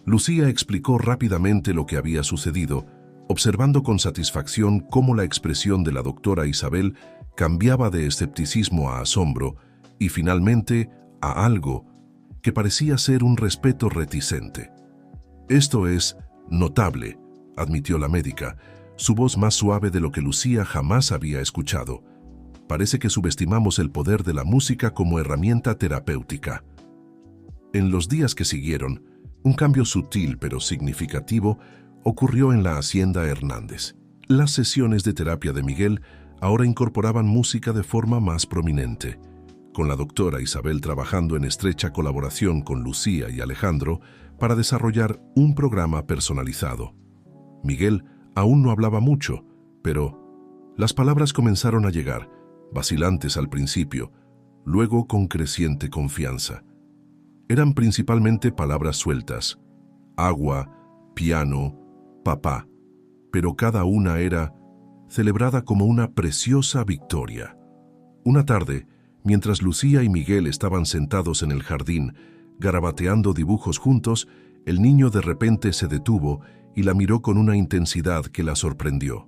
Lucía explicó rápidamente lo que había sucedido, observando con satisfacción cómo la expresión de la doctora Isabel cambiaba de escepticismo a asombro y finalmente a algo que parecía ser un respeto reticente. «Esto es notable», admitió la médica, su voz más suave de lo que Lucía jamás había escuchado. «Parece que subestimamos el poder de la música como herramienta terapéutica». En los días que siguieron, un cambio sutil pero significativo ocurrió en la Hacienda Hernández. Las sesiones de terapia de Miguel ahora incorporaban música de forma más prominente, con la doctora Isabel trabajando en estrecha colaboración con Lucía y Alejandro para desarrollar un programa personalizado. Miguel aún no hablaba mucho, pero las palabras comenzaron a llegar, vacilantes al principio, luego con creciente confianza. Eran principalmente palabras sueltas: agua, piano, papá, pero cada una era celebrada como una preciosa victoria. Una tarde, mientras Lucía y Miguel estaban sentados en el jardín, garabateando dibujos juntos, el niño de repente se detuvo y la miró con una intensidad que la sorprendió.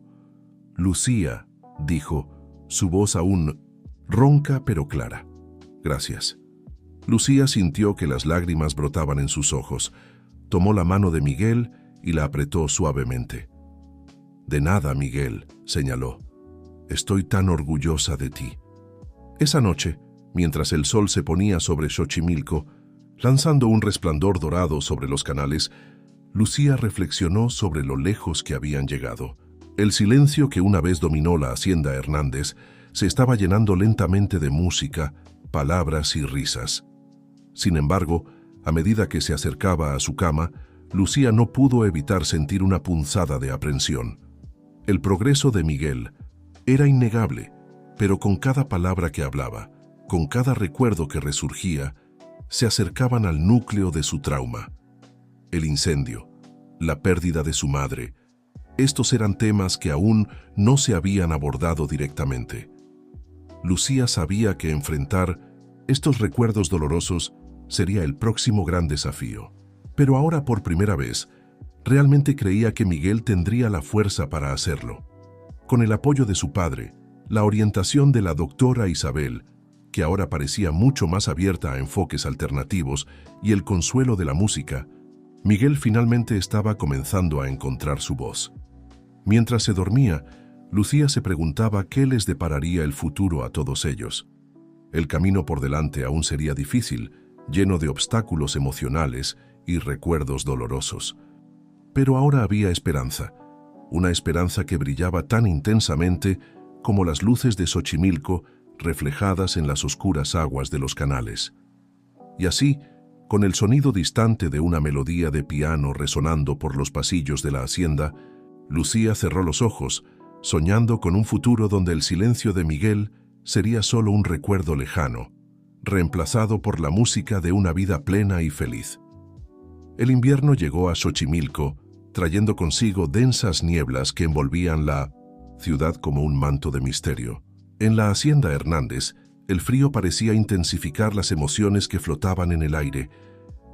«Lucía», dijo, su voz aún ronca pero clara. «Gracias». Lucía sintió que las lágrimas brotaban en sus ojos. Tomó la mano de Miguel y la apretó suavemente. «De nada, Miguel», señaló. «Estoy tan orgullosa de ti». Esa noche, mientras el sol se ponía sobre Xochimilco, lanzando un resplandor dorado sobre los canales, Lucía reflexionó sobre lo lejos que habían llegado. El silencio que una vez dominó la Hacienda Hernández se estaba llenando lentamente de música, palabras y risas. Sin embargo, a medida que se acercaba a su cama, Lucía no pudo evitar sentir una punzada de aprensión. El progreso de Miguel era innegable, pero con cada palabra que hablaba, con cada recuerdo que resurgía, se acercaban al núcleo de su trauma. El incendio, la pérdida de su madre, estos eran temas que aún no se habían abordado directamente. Lucía sabía que enfrentar estos recuerdos dolorosos sería el próximo gran desafío. Pero ahora, por primera vez, realmente creía que Miguel tendría la fuerza para hacerlo. Con el apoyo de su padre, la orientación de la doctora Isabel, que ahora parecía mucho más abierta a enfoques alternativos, y el consuelo de la música, Miguel finalmente estaba comenzando a encontrar su voz. Mientras se dormía, Lucía se preguntaba qué les depararía el futuro a todos ellos. El camino por delante aún sería difícil, lleno de obstáculos emocionales y recuerdos dolorosos. Pero ahora había esperanza, una esperanza que brillaba tan intensamente como las luces de Xochimilco reflejadas en las oscuras aguas de los canales. Y así, con el sonido distante de una melodía de piano resonando por los pasillos de la hacienda, Lucía cerró los ojos, soñando con un futuro donde el silencio de Miguel sería solo un recuerdo lejano, reemplazado por la música de una vida plena y feliz. El invierno llegó a Xochimilco, trayendo consigo densas nieblas que envolvían la ciudad como un manto de misterio. En la Hacienda Hernández, el frío parecía intensificar las emociones que flotaban en el aire,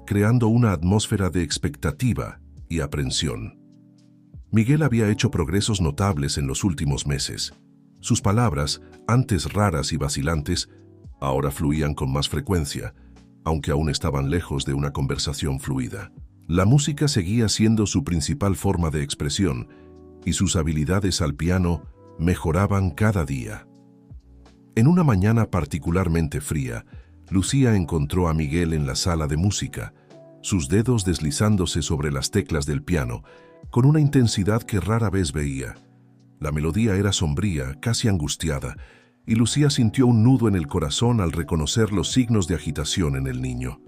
creando una atmósfera de expectativa y aprensión. Miguel había hecho progresos notables en los últimos meses. Sus palabras, antes raras y vacilantes, ahora fluían con más frecuencia, aunque aún estaban lejos de una conversación fluida. La música seguía siendo su principal forma de expresión, y sus habilidades al piano mejoraban cada día. En una mañana particularmente fría, Lucía encontró a Miguel en la sala de música, sus dedos deslizándose sobre las teclas del piano, con una intensidad que rara vez veía. La melodía era sombría, casi angustiada, y Lucía sintió un nudo en el corazón al reconocer los signos de agitación en el niño.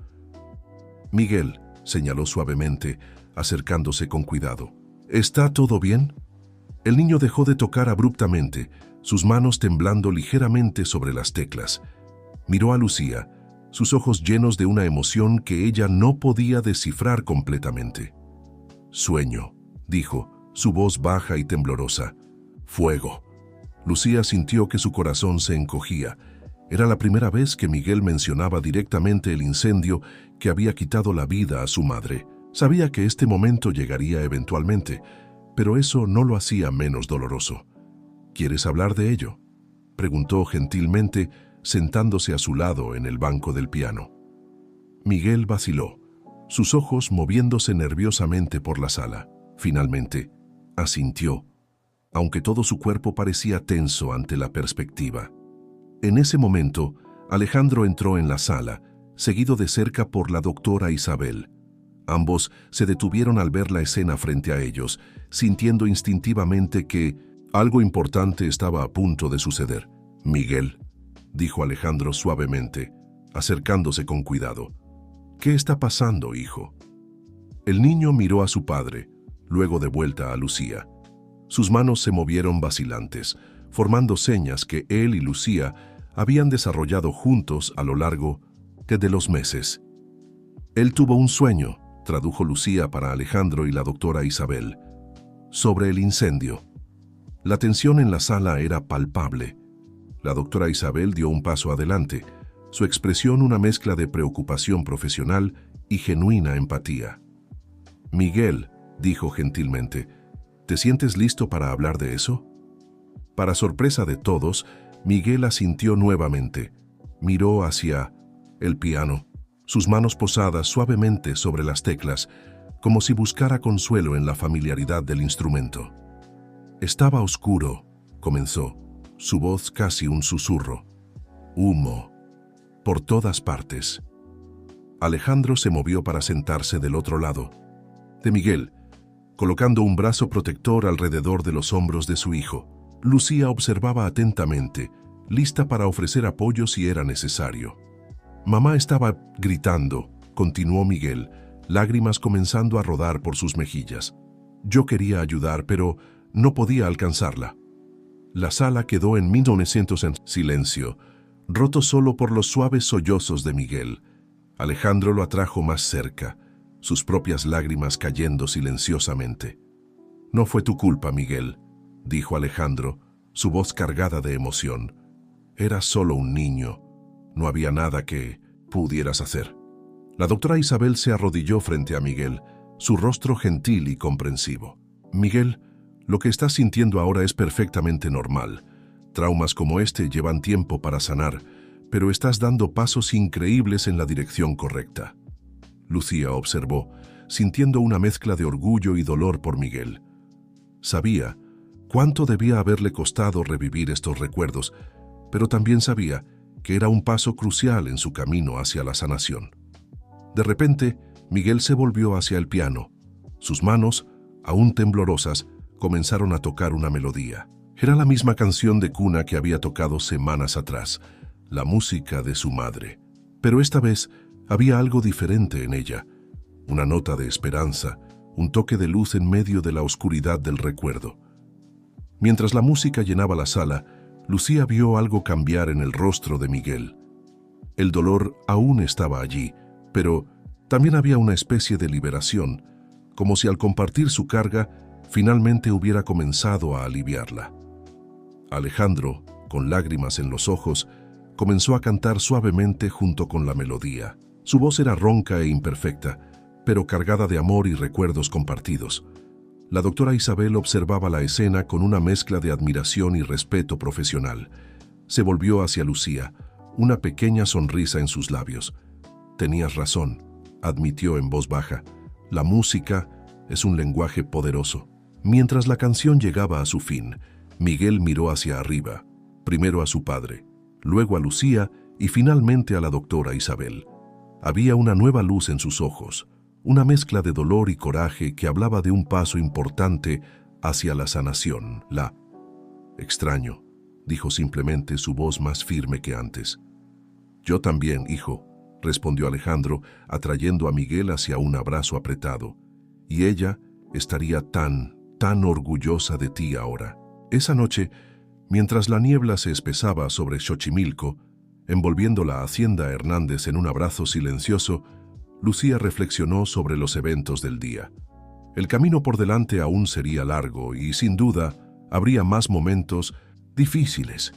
«Miguel», señaló suavemente, acercándose con cuidado. «¿Está todo bien?» El niño dejó de tocar abruptamente, sus manos temblando ligeramente sobre las teclas. Miró a Lucía, sus ojos llenos de una emoción que ella no podía descifrar completamente. «Sueño», dijo, su voz baja y temblorosa. «Fuego». Lucía sintió que su corazón se encogía. Era la primera vez que Miguel mencionaba directamente el incendio que había quitado la vida a su madre. Sabía que este momento llegaría eventualmente, pero eso no lo hacía menos doloroso. «¿Quieres hablar de ello?», preguntó gentilmente, sentándose a su lado en el banco del piano. Miguel vaciló, sus ojos moviéndose nerviosamente por la sala. Finalmente, asintió, aunque todo su cuerpo parecía tenso ante la perspectiva. En ese momento, Alejandro entró en la sala, seguido de cerca por la doctora Isabel. Ambos se detuvieron al ver la escena frente a ellos, sintiendo instintivamente que algo importante estaba a punto de suceder. «Miguel», dijo Alejandro suavemente, acercándose con cuidado. «¿Qué está pasando, hijo?». El niño miró a su padre, luego de vuelta a Lucía. Sus manos se movieron vacilantes, formando señas que él y Lucía habían desarrollado juntos a lo largo de los meses. «Él tuvo un sueño», tradujo Lucía para Alejandro y la doctora Isabel, «sobre el incendio». La tensión en la sala era palpable. La doctora Isabel dio un paso adelante, su expresión una mezcla de preocupación profesional y genuina empatía. «Miguel», dijo gentilmente, «¿te sientes listo para hablar de eso?». Para sorpresa de todos, Miguel asintió nuevamente. Miró hacia el piano, sus manos posadas suavemente sobre las teclas, como si buscara consuelo en la familiaridad del instrumento. «Estaba oscuro», comenzó, su voz casi un susurro. «Humo, por todas partes». Alejandro se movió para sentarse del otro lado de Miguel, colocando un brazo protector alrededor de los hombros de su hijo. Lucía observaba atentamente, lista para ofrecer apoyo si era necesario. «Mamá estaba gritando», continuó Miguel, lágrimas comenzando a rodar por sus mejillas. «Yo quería ayudar, pero no podía alcanzarla». La sala quedó en 1900 en silencio, roto solo por los suaves sollozos de Miguel. Alejandro lo atrajo más cerca, sus propias lágrimas cayendo silenciosamente. «No fue tu culpa, Miguel», dijo Alejandro, su voz cargada de emoción. «Eras solo un niño. No había nada que pudieras hacer». La doctora Isabel se arrodilló frente a Miguel, su rostro gentil y comprensivo. «Miguel, lo que estás sintiendo ahora es perfectamente normal. Traumas como este llevan tiempo para sanar, pero estás dando pasos increíbles en la dirección correcta». Lucía observó, sintiendo una mezcla de orgullo y dolor por Miguel. Sabía cuánto debía haberle costado revivir estos recuerdos, pero también sabía que era un paso crucial en su camino hacia la sanación. De repente, Miguel se volvió hacia el piano. Sus manos, aún temblorosas, comenzaron a tocar una melodía. Era la misma canción de cuna que había tocado semanas atrás, la música de su madre. Pero esta vez había algo diferente en ella, una nota de esperanza, un toque de luz en medio de la oscuridad del recuerdo. Mientras la música llenaba la sala, Lucía vio algo cambiar en el rostro de Miguel. El dolor aún estaba allí, pero también había una especie de liberación, como si al compartir su carga, finalmente hubiera comenzado a aliviarla. Alejandro, con lágrimas en los ojos, comenzó a cantar suavemente junto con la melodía. Su voz era ronca e imperfecta, pero cargada de amor y recuerdos compartidos. La doctora Isabel observaba la escena con una mezcla de admiración y respeto profesional. Se volvió hacia Lucía, una pequeña sonrisa en sus labios. «Tenías razón», admitió en voz baja. «La música es un lenguaje poderoso». Mientras la canción llegaba a su fin, Miguel miró hacia arriba, primero a su padre, luego a Lucía y finalmente a la doctora Isabel. Había una nueva luz en sus ojos, una mezcla de dolor y coraje que hablaba de un paso importante hacia la sanación. «Extraño», dijo simplemente, su voz más firme que antes. Yo también, hijo, respondió Alejandro, atrayendo a Miguel hacia un abrazo apretado. Y ella estaría tan orgullosa de ti ahora. Esa noche, mientras la niebla se espesaba sobre Xochimilco, envolviendo la hacienda Hernández en un abrazo silencioso, Lucía reflexionó sobre los eventos del día. El camino por delante aún sería largo y, sin duda, habría más momentos difíciles.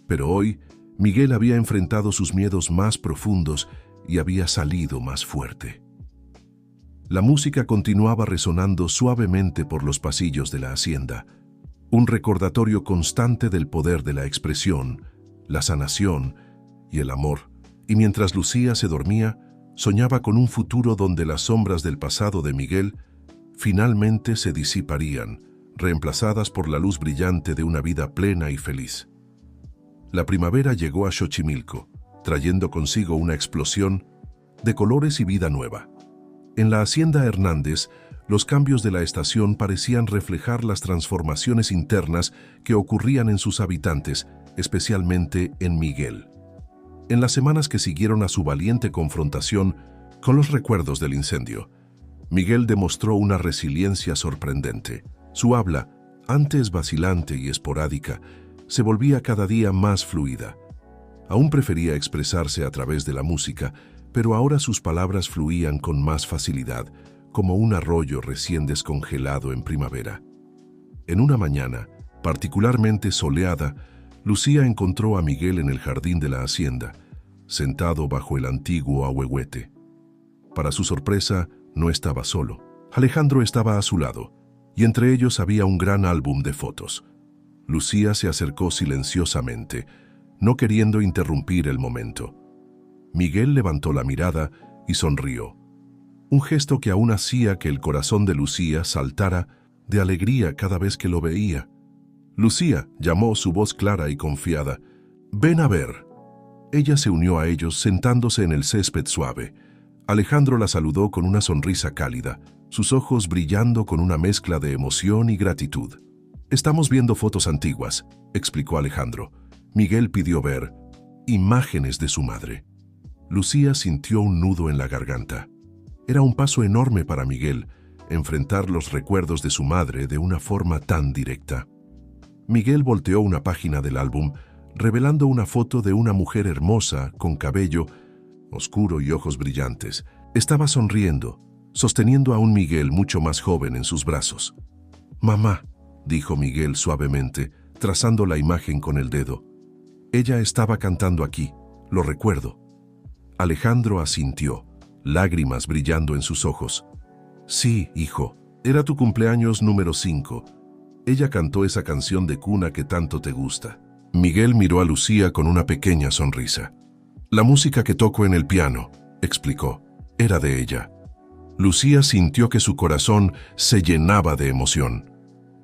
Pero hoy, Miguel había enfrentado sus miedos más profundos y había salido más fuerte. La música continuaba resonando suavemente por los pasillos de la hacienda, un recordatorio constante del poder de la expresión, la sanación y el amor. Y mientras Lucía se dormía, soñaba con un futuro donde las sombras del pasado de Miguel finalmente se disiparían, reemplazadas por la luz brillante de una vida plena y feliz. La primavera llegó a Xochimilco, trayendo consigo una explosión de colores y vida nueva. En la hacienda Hernández, los cambios de la estación parecían reflejar las transformaciones internas que ocurrían en sus habitantes, especialmente en Miguel. En las semanas que siguieron a su valiente confrontación con los recuerdos del incendio, Miguel demostró una resiliencia sorprendente. Su habla, antes vacilante y esporádica, se volvía cada día más fluida. Aún prefería expresarse a través de la música, pero ahora sus palabras fluían con más facilidad, como un arroyo recién descongelado en primavera. En una mañana, particularmente soleada, Lucía encontró a Miguel en el jardín de la hacienda, sentado bajo el antiguo ahuehuete. Para su sorpresa, no estaba solo. Alejandro estaba a su lado, y entre ellos había un gran álbum de fotos. Lucía se acercó silenciosamente, no queriendo interrumpir el momento. Miguel levantó la mirada y sonrió, un gesto que aún hacía que el corazón de Lucía saltara de alegría cada vez que lo veía. Lucía, llamó su voz clara y confiada. «Ven a ver». Ella se unió a ellos sentándose en el césped suave. Alejandro la saludó con una sonrisa cálida, sus ojos brillando con una mezcla de emoción y gratitud. «Estamos viendo fotos antiguas», explicó Alejandro. Miguel pidió ver imágenes de su madre. Lucía sintió un nudo en la garganta. Era un paso enorme para Miguel, enfrentar los recuerdos de su madre de una forma tan directa. Miguel volteó una página del álbum, revelando una foto de una mujer hermosa, con cabello oscuro y ojos brillantes. Estaba sonriendo, sosteniendo a un Miguel mucho más joven en sus brazos. «Mamá», dijo Miguel suavemente, trazando la imagen con el dedo. «Ella estaba cantando aquí, lo recuerdo». Alejandro asintió, lágrimas brillando en sus ojos. «Sí, hijo, era tu cumpleaños número 5. Ella cantó esa canción de cuna que tanto te gusta». Miguel miró a Lucía con una pequeña sonrisa. «La música que toco en el piano», explicó, «era de ella». Lucía sintió que su corazón se llenaba de emoción.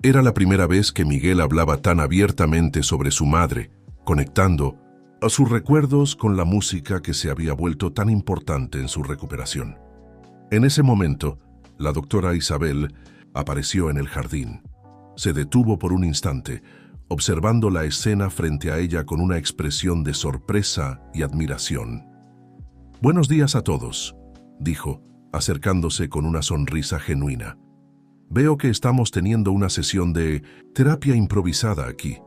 Era la primera vez que Miguel hablaba tan abiertamente sobre su madre, conectando a sus recuerdos con la música que se había vuelto tan importante en su recuperación. En ese momento, la doctora Isabel apareció en el jardín. Se detuvo por un instante, observando la escena frente a ella con una expresión de sorpresa y admiración. «Buenos días a todos», dijo, acercándose con una sonrisa genuina. «Veo que estamos teniendo una sesión de terapia improvisada aquí».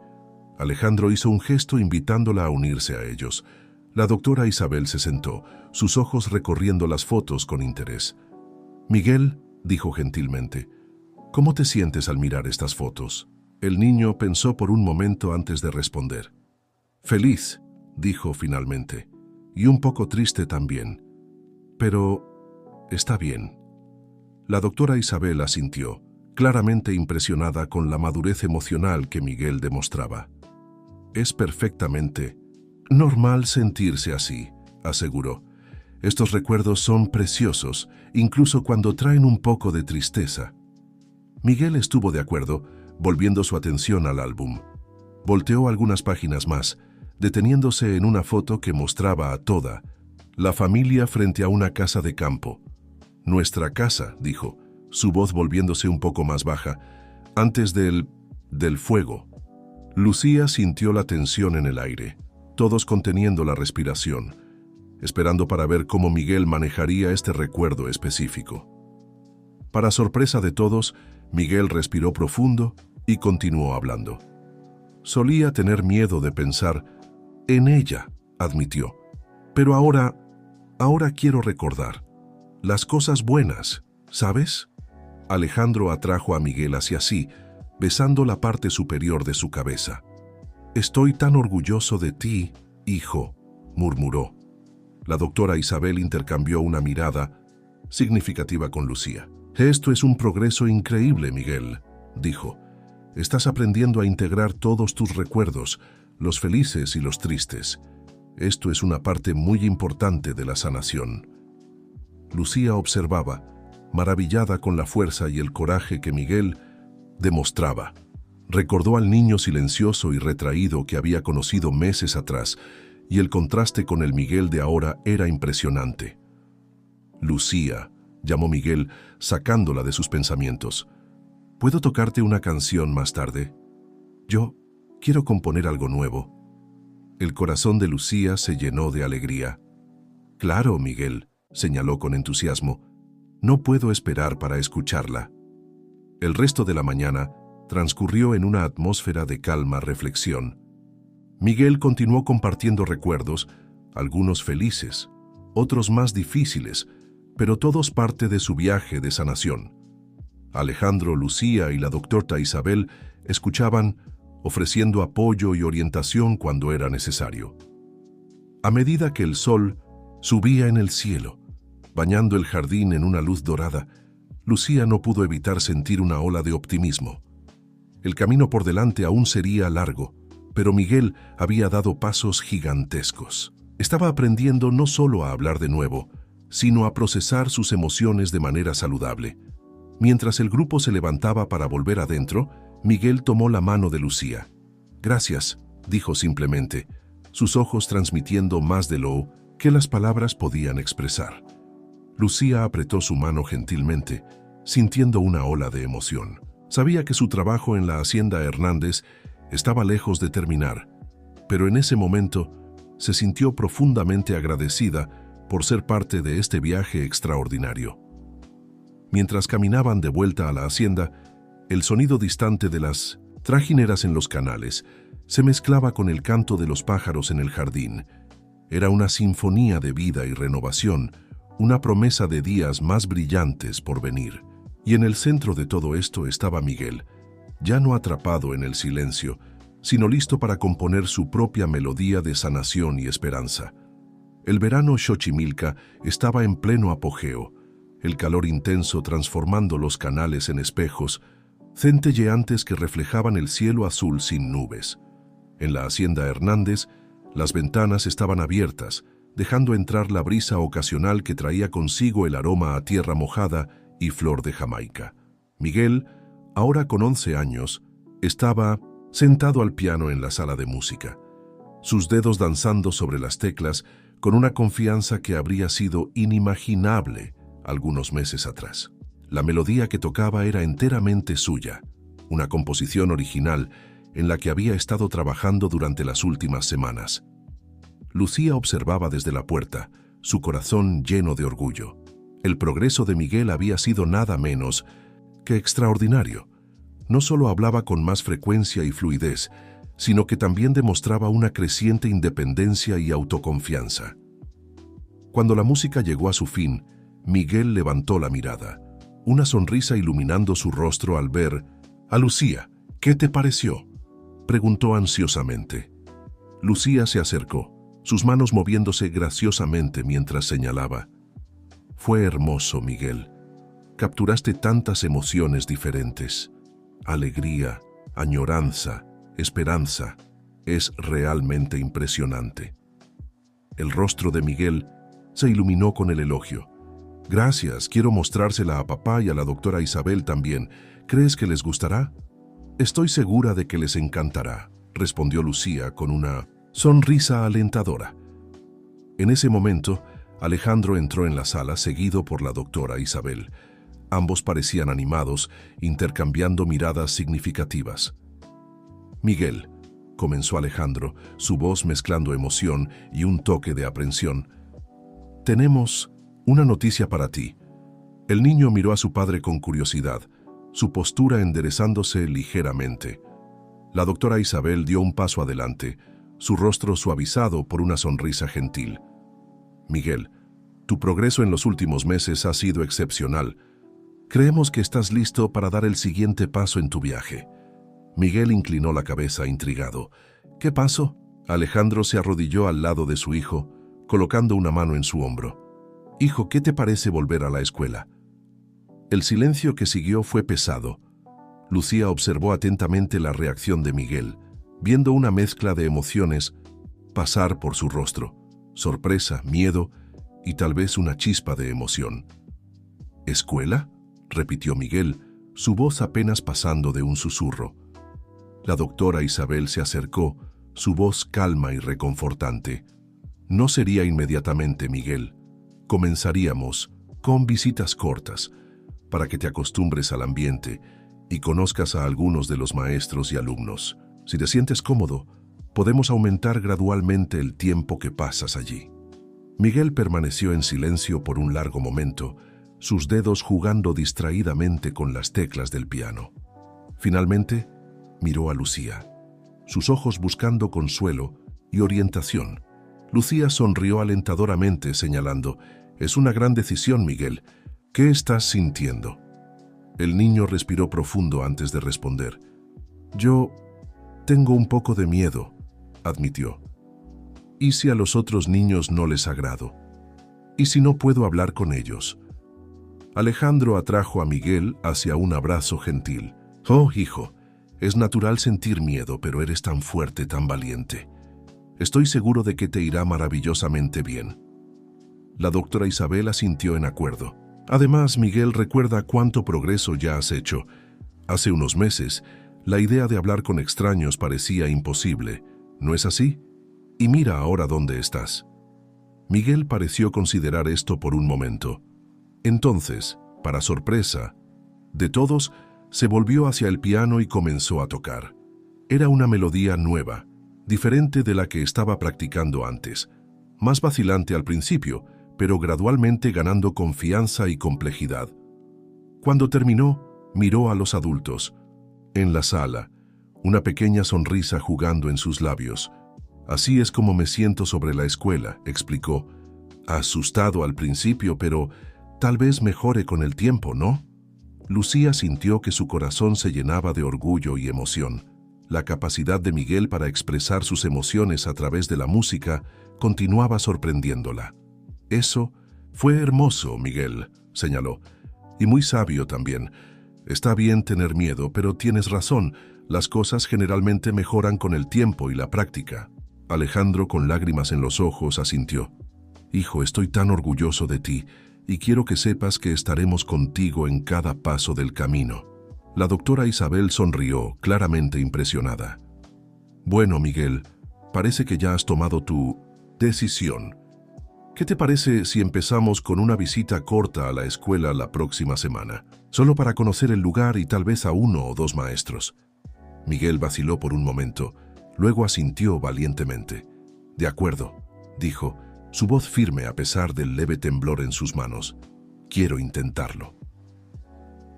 Alejandro hizo un gesto invitándola a unirse a ellos. La doctora Isabel se sentó, sus ojos recorriendo las fotos con interés. «Miguel», dijo gentilmente, «¿cómo te sientes al mirar estas fotos?» El niño pensó por un momento antes de responder. «Feliz», dijo finalmente, «y un poco triste también. Pero está bien». La doctora Isabel asintió, claramente impresionada con la madurez emocional que Miguel demostraba. «Es perfectamente normal sentirse así», aseguró. «Estos recuerdos son preciosos, incluso cuando traen un poco de tristeza». Miguel estuvo de acuerdo, volviendo su atención al álbum. Volteó algunas páginas más, deteniéndose en una foto que mostraba a toda la familia frente a una casa de campo. «Nuestra casa», dijo, su voz volviéndose un poco más baja, «antes del fuego». Lucía sintió la tensión en el aire, todos conteniendo la respiración, esperando para ver cómo Miguel manejaría este recuerdo específico. Para sorpresa de todos, Miguel respiró profundo y continuó hablando. Solía tener miedo de pensar en ella, admitió. Pero ahora quiero recordar las cosas buenas, ¿sabes? Alejandro atrajo a Miguel hacia sí, besando la parte superior de su cabeza. Estoy tan orgulloso de ti, hijo, murmuró. La doctora Isabel intercambió una mirada significativa con Lucía. Esto es un progreso increíble, Miguel, dijo. Estás aprendiendo a integrar todos tus recuerdos, los felices y los tristes. Esto es una parte muy importante de la sanación. Lucía observaba, maravillada con la fuerza y el coraje que Miguel demostraba. Recordó al niño silencioso y retraído que había conocido meses atrás, y el contraste con el Miguel de ahora era impresionante. Lucía, llamó Miguel, sacándola de sus pensamientos. ¿Puedo tocarte una canción más tarde? Yo quiero componer algo nuevo. El corazón de Lucía se llenó de alegría. Claro, Miguel, señaló con entusiasmo. No puedo esperar para escucharla. El resto de la mañana transcurrió en una atmósfera de calma reflexión. Miguel continuó compartiendo recuerdos, algunos felices, otros más difíciles, pero todos parte de su viaje de sanación. Alejandro, Lucía y la doctora Isabel escuchaban, ofreciendo apoyo y orientación cuando era necesario. A medida que el sol subía en el cielo, bañando el jardín en una luz dorada, Lucía no pudo evitar sentir una ola de optimismo. El camino por delante aún sería largo, pero Miguel había dado pasos gigantescos. Estaba aprendiendo no solo a hablar de nuevo, sino a procesar sus emociones de manera saludable. Mientras el grupo se levantaba para volver adentro, Miguel tomó la mano de Lucía. Gracias, dijo simplemente, sus ojos transmitiendo más de lo que las palabras podían expresar. Lucía apretó su mano gentilmente, sintiendo una ola de emoción. Sabía que su trabajo en la hacienda Hernández estaba lejos de terminar, pero en ese momento se sintió profundamente agradecida por ser parte de este viaje extraordinario. Mientras caminaban de vuelta a la hacienda, el sonido distante de las trajineras en los canales se mezclaba con el canto de los pájaros en el jardín. Era una sinfonía de vida y renovación, una promesa de días más brillantes por venir. Y en el centro de todo esto estaba Miguel, ya no atrapado en el silencio, sino listo para componer su propia melodía de sanación y esperanza. El verano Xochimilca estaba en pleno apogeo, el calor intenso transformando los canales en espejos, centelleantes que reflejaban el cielo azul sin nubes. En la hacienda Hernández, las ventanas estaban abiertas, dejando entrar la brisa ocasional que traía consigo el aroma a tierra mojada y flor de Jamaica. Miguel, ahora con 11 años, estaba sentado al piano en la sala de música, sus dedos danzando sobre las teclas con una confianza que habría sido inimaginable algunos meses atrás. La melodía que tocaba era enteramente suya, una composición original en la que había estado trabajando durante las últimas semanas. Lucía observaba desde la puerta, su corazón lleno de orgullo. El progreso de Miguel había sido nada menos que extraordinario. No solo hablaba con más frecuencia y fluidez, sino que también demostraba una creciente independencia y autoconfianza. Cuando la música llegó a su fin, Miguel levantó la mirada, una sonrisa iluminando su rostro al ver a Lucía. ¿Qué te pareció?, preguntó ansiosamente. Lucía se acercó, sus manos moviéndose graciosamente mientras señalaba. Fue hermoso, Miguel. Capturaste tantas emociones diferentes. Alegría, añoranza, esperanza. Es realmente impresionante. El rostro de Miguel se iluminó con el elogio. Gracias, quiero mostrársela a papá y a la doctora Isabel también. ¿Crees que les gustará? Estoy segura de que les encantará, respondió Lucía con una sonrisa alentadora. En ese momento, Alejandro entró en la sala seguido por la doctora Isabel. Ambos parecían animados, intercambiando miradas significativas. Miguel, comenzó Alejandro, su voz mezclando emoción y un toque de aprensión. Tenemos una noticia para ti. El niño miró a su padre con curiosidad, su postura enderezándose ligeramente. La doctora Isabel dio un paso adelante, su rostro suavizado por una sonrisa gentil. Miguel, tu progreso en los últimos meses ha sido excepcional. Creemos que estás listo para dar el siguiente paso en tu viaje. Miguel inclinó la cabeza intrigado. ¿Qué pasó? Alejandro se arrodilló al lado de su hijo, colocando una mano en su hombro. Hijo, ¿qué te parece volver a la escuela? El silencio que siguió fue pesado. Lucía observó atentamente la reacción de Miguel, viendo una mezcla de emociones pasar por su rostro: sorpresa, miedo y tal vez una chispa de emoción. ¿Escuela?, repitió Miguel, su voz apenas pasando de un susurro. La doctora Isabel se acercó, su voz calma y reconfortante. No sería inmediatamente, Miguel. Comenzaríamos con visitas cortas, para que te acostumbres al ambiente y conozcas a algunos de los maestros y alumnos. Si te sientes cómodo, podemos aumentar gradualmente el tiempo que pasas allí. Miguel permaneció en silencio por un largo momento, sus dedos jugando distraídamente con las teclas del piano. Finalmente, miró a Lucía, sus ojos buscando consuelo y orientación. Lucía sonrió alentadoramente, señalando: «Es una gran decisión, Miguel. ¿Qué estás sintiendo?». El niño respiró profundo antes de responder. «Yo tengo un poco de miedo», admitió. «¿Y si a los otros niños no les agrado? ¿Y si no puedo hablar con ellos?». Alejandro atrajo a Miguel hacia un abrazo gentil. «Oh, hijo, es natural sentir miedo, pero eres tan fuerte, tan valiente. Estoy seguro de que te irá maravillosamente bien». La doctora Isabel asintió en acuerdo. «Además, Miguel, recuerda cuánto progreso ya has hecho. Hace unos meses, la idea de hablar con extraños parecía imposible, ¿no es así? Y mira ahora dónde estás». Miguel pareció considerar esto por un momento. Entonces, para sorpresa de todos, se volvió hacia el piano y comenzó a tocar. Era una melodía nueva, diferente de la que estaba practicando antes, más vacilante al principio, pero gradualmente ganando confianza y complejidad. Cuando terminó, miró a los adultos. En la sala, una pequeña sonrisa jugando en sus labios. «Así es como me siento sobre la escuela», explicó. «Asustado al principio, pero tal vez mejore con el tiempo, ¿no?». Lucía sintió que su corazón se llenaba de orgullo y emoción. La capacidad de Miguel para expresar sus emociones a través de la música continuaba sorprendiéndola. «Eso fue hermoso, Miguel», señaló, «y muy sabio también. Está bien tener miedo, pero tienes razón, las cosas generalmente mejoran con el tiempo y la práctica». Alejandro, con lágrimas en los ojos, asintió. «Hijo, estoy tan orgulloso de ti, y quiero que sepas que estaremos contigo en cada paso del camino». La doctora Isabel sonrió, claramente impresionada. «Bueno, Miguel, parece que ya has tomado tu decisión. ¿Qué te parece si empezamos con una visita corta a la escuela la próxima semana? Solo para conocer el lugar y tal vez a uno o dos maestros». Miguel vaciló por un momento, luego asintió valientemente. «De acuerdo», dijo, su voz firme a pesar del leve temblor en sus manos. «Quiero intentarlo».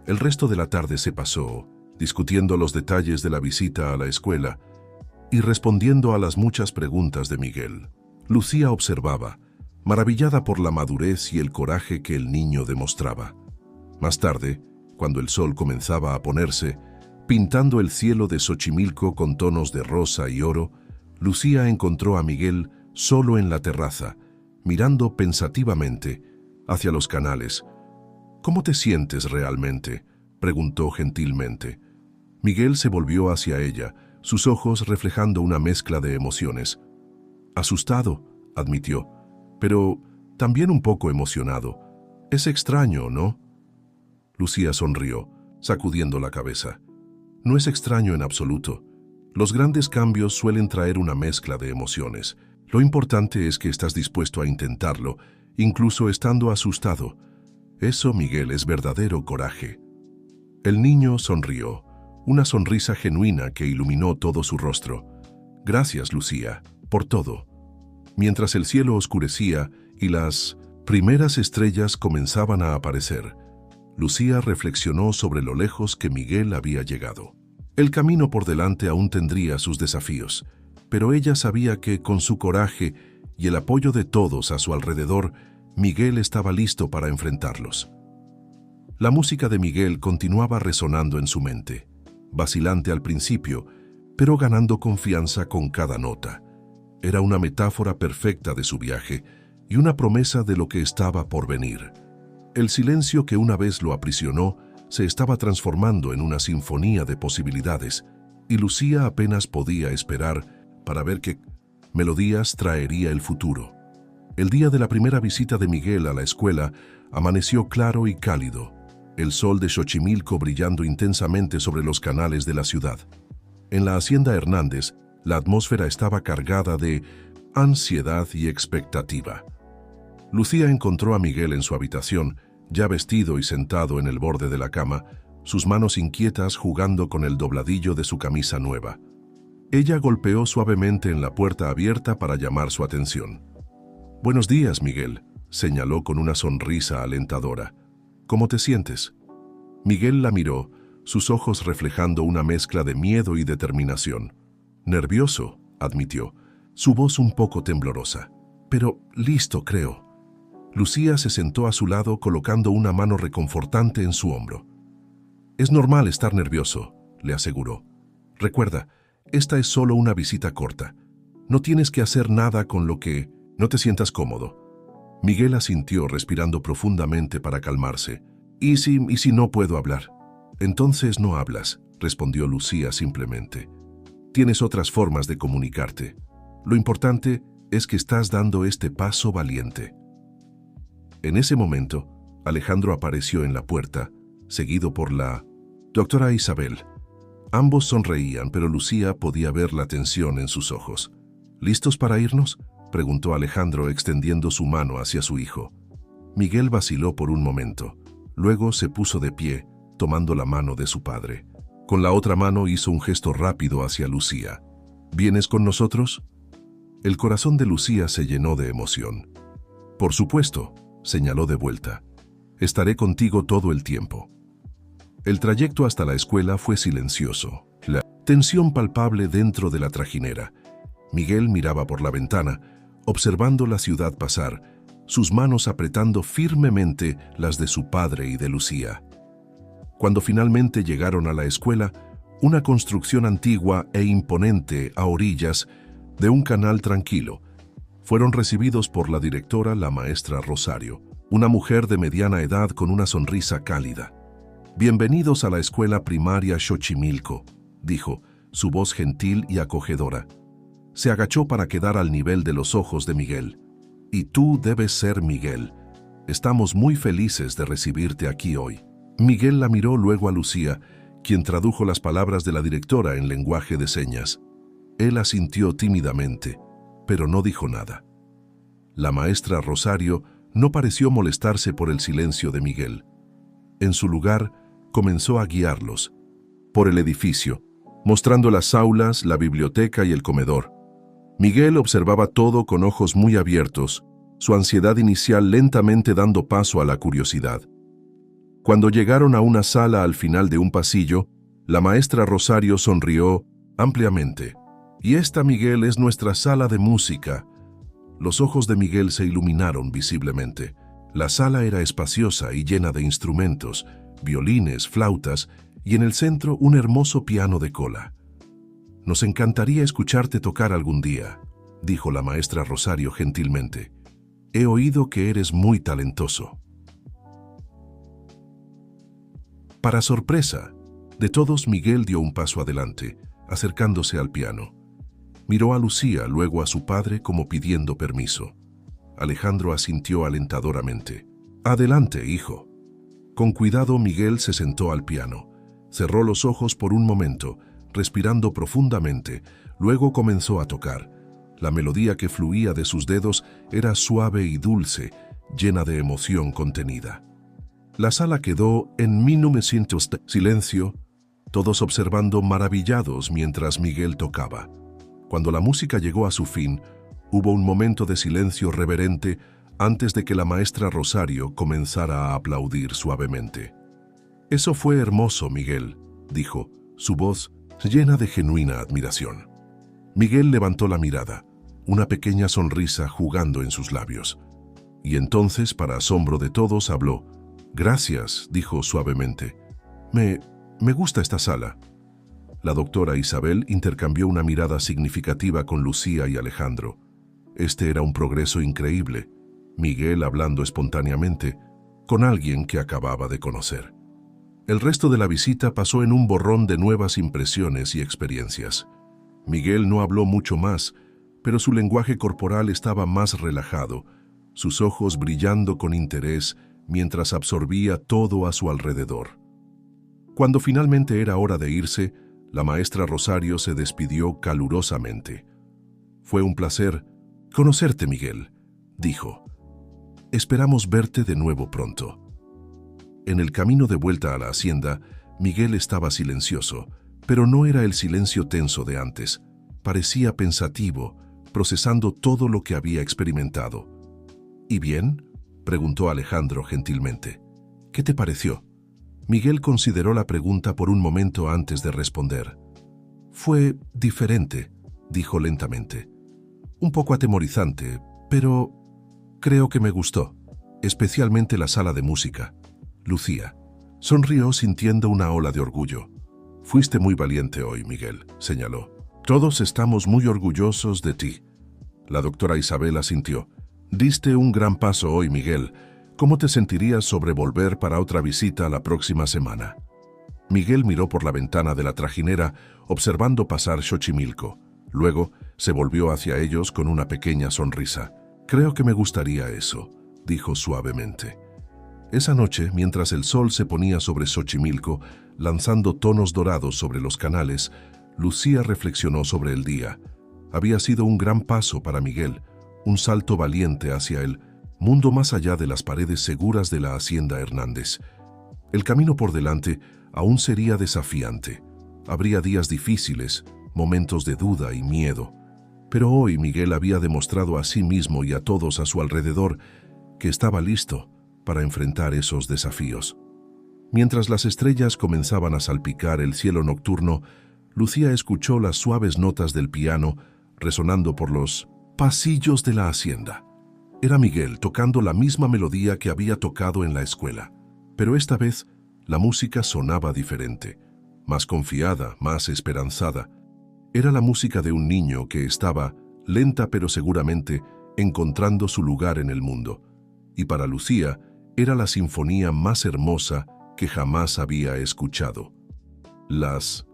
El resto de la tarde se pasó, discutiendo los detalles de la visita a la escuela y respondiendo a las muchas preguntas de Miguel. Lucía observaba, maravillada por la madurez y el coraje que el niño demostraba. Más tarde, cuando el sol comenzaba a ponerse, pintando el cielo de Xochimilco con tonos de rosa y oro, Lucía encontró a Miguel solo en la terraza, mirando pensativamente hacia los canales. «¿Cómo te sientes realmente?», preguntó gentilmente. Miguel se volvió hacia ella, sus ojos reflejando una mezcla de emociones. «Asustado», admitió, «pero también un poco emocionado. Es extraño, ¿no?». Lucía sonrió, sacudiendo la cabeza. «No es extraño en absoluto. Los grandes cambios suelen traer una mezcla de emociones. Lo importante es que estás dispuesto a intentarlo, incluso estando asustado. Eso, Miguel, es verdadero coraje». El niño sonrió, una sonrisa genuina que iluminó todo su rostro. Gracias, Lucía, por todo. Mientras el cielo oscurecía y las primeras estrellas comenzaban a aparecer, Lucía reflexionó sobre lo lejos que Miguel había llegado. El camino por delante aún tendría sus desafíos, pero ella sabía que, con su coraje y el apoyo de todos a su alrededor, Miguel estaba listo para enfrentarlos. La música de Miguel continuaba resonando en su mente, vacilante al principio, pero ganando confianza con cada nota. Era una metáfora perfecta de su viaje y una promesa de lo que estaba por venir. El silencio que una vez lo aprisionó se estaba transformando en una sinfonía de posibilidades, y Lucía apenas podía esperar para ver qué melodías traería el futuro. El día de la primera visita de Miguel a la escuela amaneció claro y cálido, el sol de Xochimilco brillando intensamente sobre los canales de la ciudad. En la hacienda Hernández, la atmósfera estaba cargada de ansiedad y expectativa. Lucía encontró a Miguel en su habitación, ya vestido y sentado en el borde de la cama, sus manos inquietas jugando con el dobladillo de su camisa nueva. Ella golpeó suavemente en la puerta abierta para llamar su atención. «Buenos días, Miguel», señaló con una sonrisa alentadora. «¿Cómo te sientes?» Miguel la miró, sus ojos reflejando una mezcla de miedo y determinación. «Nervioso», admitió, su voz un poco temblorosa. «Pero listo, creo». Lucía se sentó a su lado colocando una mano reconfortante en su hombro. «Es normal estar nervioso», le aseguró. «Recuerda, esta es solo una visita corta. No tienes que hacer nada con lo que no te sientas cómodo». Miguel asintió respirando profundamente para calmarse. ¿Y si no puedo hablar? Entonces no hablas, respondió Lucía simplemente. Tienes otras formas de comunicarte. Lo importante es que estás dando este paso valiente. En ese momento, Alejandro apareció en la puerta, seguido por la doctora Isabel. Ambos sonreían, pero Lucía podía ver la tensión en sus ojos. ¿Listos para irnos?, preguntó Alejandro extendiendo su mano hacia su hijo. Miguel vaciló por un momento. Luego se puso de pie, tomando la mano de su padre. Con la otra mano hizo un gesto rápido hacia Lucía. ¿Vienes con nosotros? El corazón de Lucía se llenó de emoción. Por supuesto, señaló de vuelta. Estaré contigo todo el tiempo. El trayecto hasta la escuela fue silencioso. La tensión palpable dentro de la trajinera. Miguel miraba por la ventana, observando la ciudad pasar, sus manos apretando firmemente las de su padre y de Lucía. Cuando finalmente llegaron a la escuela, una construcción antigua e imponente a orillas de un canal tranquilo, fueron recibidos por la directora, la maestra Rosario, una mujer de mediana edad con una sonrisa cálida. «Bienvenidos a la escuela primaria Xochimilco», dijo, su voz gentil y acogedora. Se agachó para quedar al nivel de los ojos de Miguel. «Y tú debes ser Miguel. Estamos muy felices de recibirte aquí hoy». Miguel la miró luego a Lucía, quien tradujo las palabras de la directora en lenguaje de señas. Él asintió tímidamente, pero no dijo nada. La maestra Rosario no pareció molestarse por el silencio de Miguel. En su lugar, comenzó a guiarlos por el edificio, mostrando las aulas, la biblioteca y el comedor. Miguel observaba todo con ojos muy abiertos, su ansiedad inicial lentamente dando paso a la curiosidad. Cuando llegaron a una sala al final de un pasillo, la maestra Rosario sonrió ampliamente. «Y esta, Miguel, es nuestra sala de música». Los ojos de Miguel se iluminaron visiblemente. La sala era espaciosa y llena de instrumentos, violines, flautas y en el centro un hermoso piano de cola. «Nos encantaría escucharte tocar algún día», dijo la maestra Rosario gentilmente. «He oído que eres muy talentoso». Para sorpresa de todos, Miguel dio un paso adelante, acercándose al piano. Miró a Lucía, luego a su padre como pidiendo permiso. Alejandro asintió alentadoramente. «Adelante, hijo». Con cuidado, Miguel se sentó al piano. Cerró los ojos por un momento, respirando profundamente, luego comenzó a tocar. La melodía que fluía de sus dedos era suave y dulce, llena de emoción contenida. La sala quedó en silencio, todos observando maravillados mientras Miguel tocaba. Cuando la música llegó a su fin, hubo un momento de silencio reverente antes de que la maestra Rosario comenzara a aplaudir suavemente. «Eso fue hermoso, Miguel», dijo, su voz llena de genuina admiración. Miguel levantó la mirada, una pequeña sonrisa jugando en sus labios. Y entonces, para asombro de todos, habló. «Gracias», dijo suavemente. Me gusta esta sala». La doctora Isabel intercambió una mirada significativa con Lucía y Alejandro. Este era un progreso increíble. Miguel hablando espontáneamente con alguien que acababa de conocer. El resto de la visita pasó en un borrón de nuevas impresiones y experiencias. Miguel no habló mucho más, pero su lenguaje corporal estaba más relajado, sus ojos brillando con interés mientras absorbía todo a su alrededor. Cuando finalmente era hora de irse, la maestra Rosario se despidió calurosamente. «Fue un placer conocerte, Miguel», dijo. «Esperamos verte de nuevo pronto». En el camino de vuelta a la hacienda, Miguel estaba silencioso, pero no era el silencio tenso de antes. Parecía pensativo, procesando todo lo que había experimentado. «¿Y bien?», preguntó Alejandro gentilmente. «¿Qué te pareció?». Miguel consideró la pregunta por un momento antes de responder. «Fue diferente», dijo lentamente. «Un poco atemorizante, pero creo que me gustó, especialmente la sala de música». Lucía sonrió sintiendo una ola de orgullo. «Fuiste muy valiente hoy, Miguel», señaló. «Todos estamos muy orgullosos de ti». La doctora Isabel asintió. «Diste un gran paso hoy, Miguel. ¿Cómo te sentirías sobre volver para otra visita la próxima semana?». Miguel miró por la ventana de la trajinera, observando pasar Xochimilco. Luego se volvió hacia ellos con una pequeña sonrisa. «Creo que me gustaría eso», dijo suavemente. Esa noche, mientras el sol se ponía sobre Xochimilco, lanzando tonos dorados sobre los canales, Lucía reflexionó sobre el día. Había sido un gran paso para Miguel, un salto valiente hacia el mundo más allá de las paredes seguras de la hacienda Hernández. El camino por delante aún sería desafiante. Habría días difíciles, momentos de duda y miedo. Pero hoy Miguel había demostrado a sí mismo y a todos a su alrededor que estaba listo para enfrentar esos desafíos. Mientras las estrellas comenzaban a salpicar el cielo nocturno, Lucía escuchó las suaves notas del piano resonando por los pasillos de la hacienda. Era Miguel tocando la misma melodía que había tocado en la escuela, pero esta vez la música sonaba diferente, más confiada, más esperanzada. Era la música de un niño que estaba, lenta pero seguramente, encontrando su lugar en el mundo. Y para Lucía, era la sinfonía más hermosa que jamás había escuchado. Las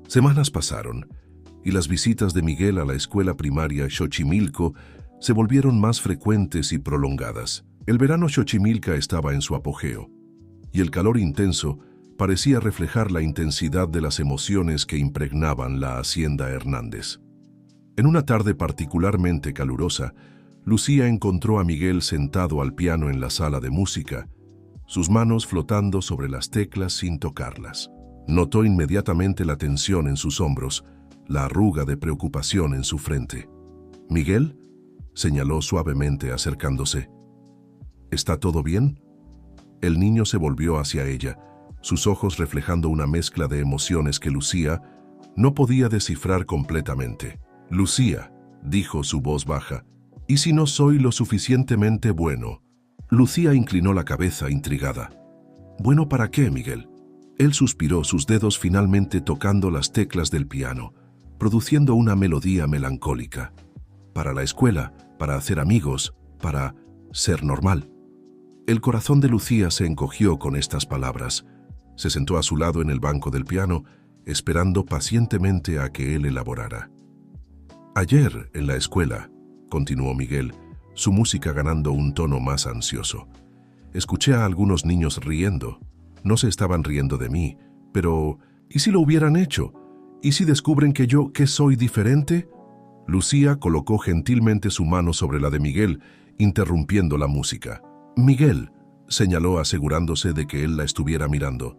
semanas pasaron, y las visitas de Miguel a la escuela primaria Xochimilco se volvieron más frecuentes y prolongadas. El verano Xochimilca estaba en su apogeo, y el calor intenso parecía reflejar la intensidad de las emociones que impregnaban la hacienda Hernández. En una tarde particularmente calurosa, Lucía encontró a Miguel sentado al piano en la sala de música, sus manos flotando sobre las teclas sin tocarlas. Notó inmediatamente la tensión en sus hombros, la arruga de preocupación en su frente. «¿Miguel?», señaló suavemente acercándose. «¿Está todo bien?». El niño se volvió hacia ella, sus ojos reflejando una mezcla de emociones que Lucía no podía descifrar completamente. «Lucía», dijo su voz baja, «¿y si no soy lo suficientemente bueno?». Lucía inclinó la cabeza intrigada. «¿Bueno para qué, Miguel?». Él suspiró, sus dedos finalmente tocando las teclas del piano, produciendo una melodía melancólica. «Para la escuela, para hacer amigos, para ser normal». El corazón de Lucía se encogió con estas palabras. Se sentó a su lado en el banco del piano, esperando pacientemente a que él elaborara. «Ayer, en la escuela», continuó Miguel, su música ganando un tono más ansioso, «escuché a algunos niños riendo. No se estaban riendo de mí, pero ¿y si lo hubieran hecho? ¿Y si descubren que soy diferente?». Lucía colocó gentilmente su mano sobre la de Miguel, interrumpiendo la música. «Miguel», señaló asegurándose de que él la estuviera mirando,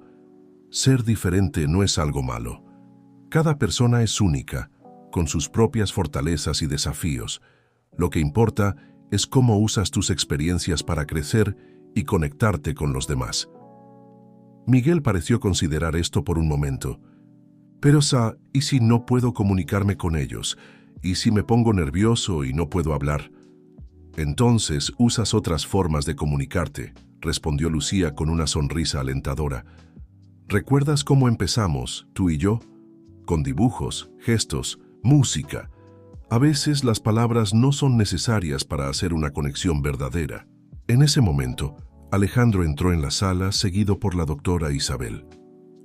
«ser diferente no es algo malo. Cada persona es única, con sus propias fortalezas y desafíos. Lo que importa es cómo usas tus experiencias para crecer y conectarte con los demás. Miguel pareció considerar esto por un momento. Pero ¿y si no puedo comunicarme con ellos? ¿Y si me pongo nervioso y no puedo hablar? Entonces usas otras formas de comunicarte, respondió Lucía con una sonrisa alentadora. ¿Recuerdas cómo empezamos, tú y yo? Con dibujos, gestos, música. A veces las palabras no son necesarias para hacer una conexión verdadera. En ese momento, Alejandro entró en la sala seguido por la doctora Isabel.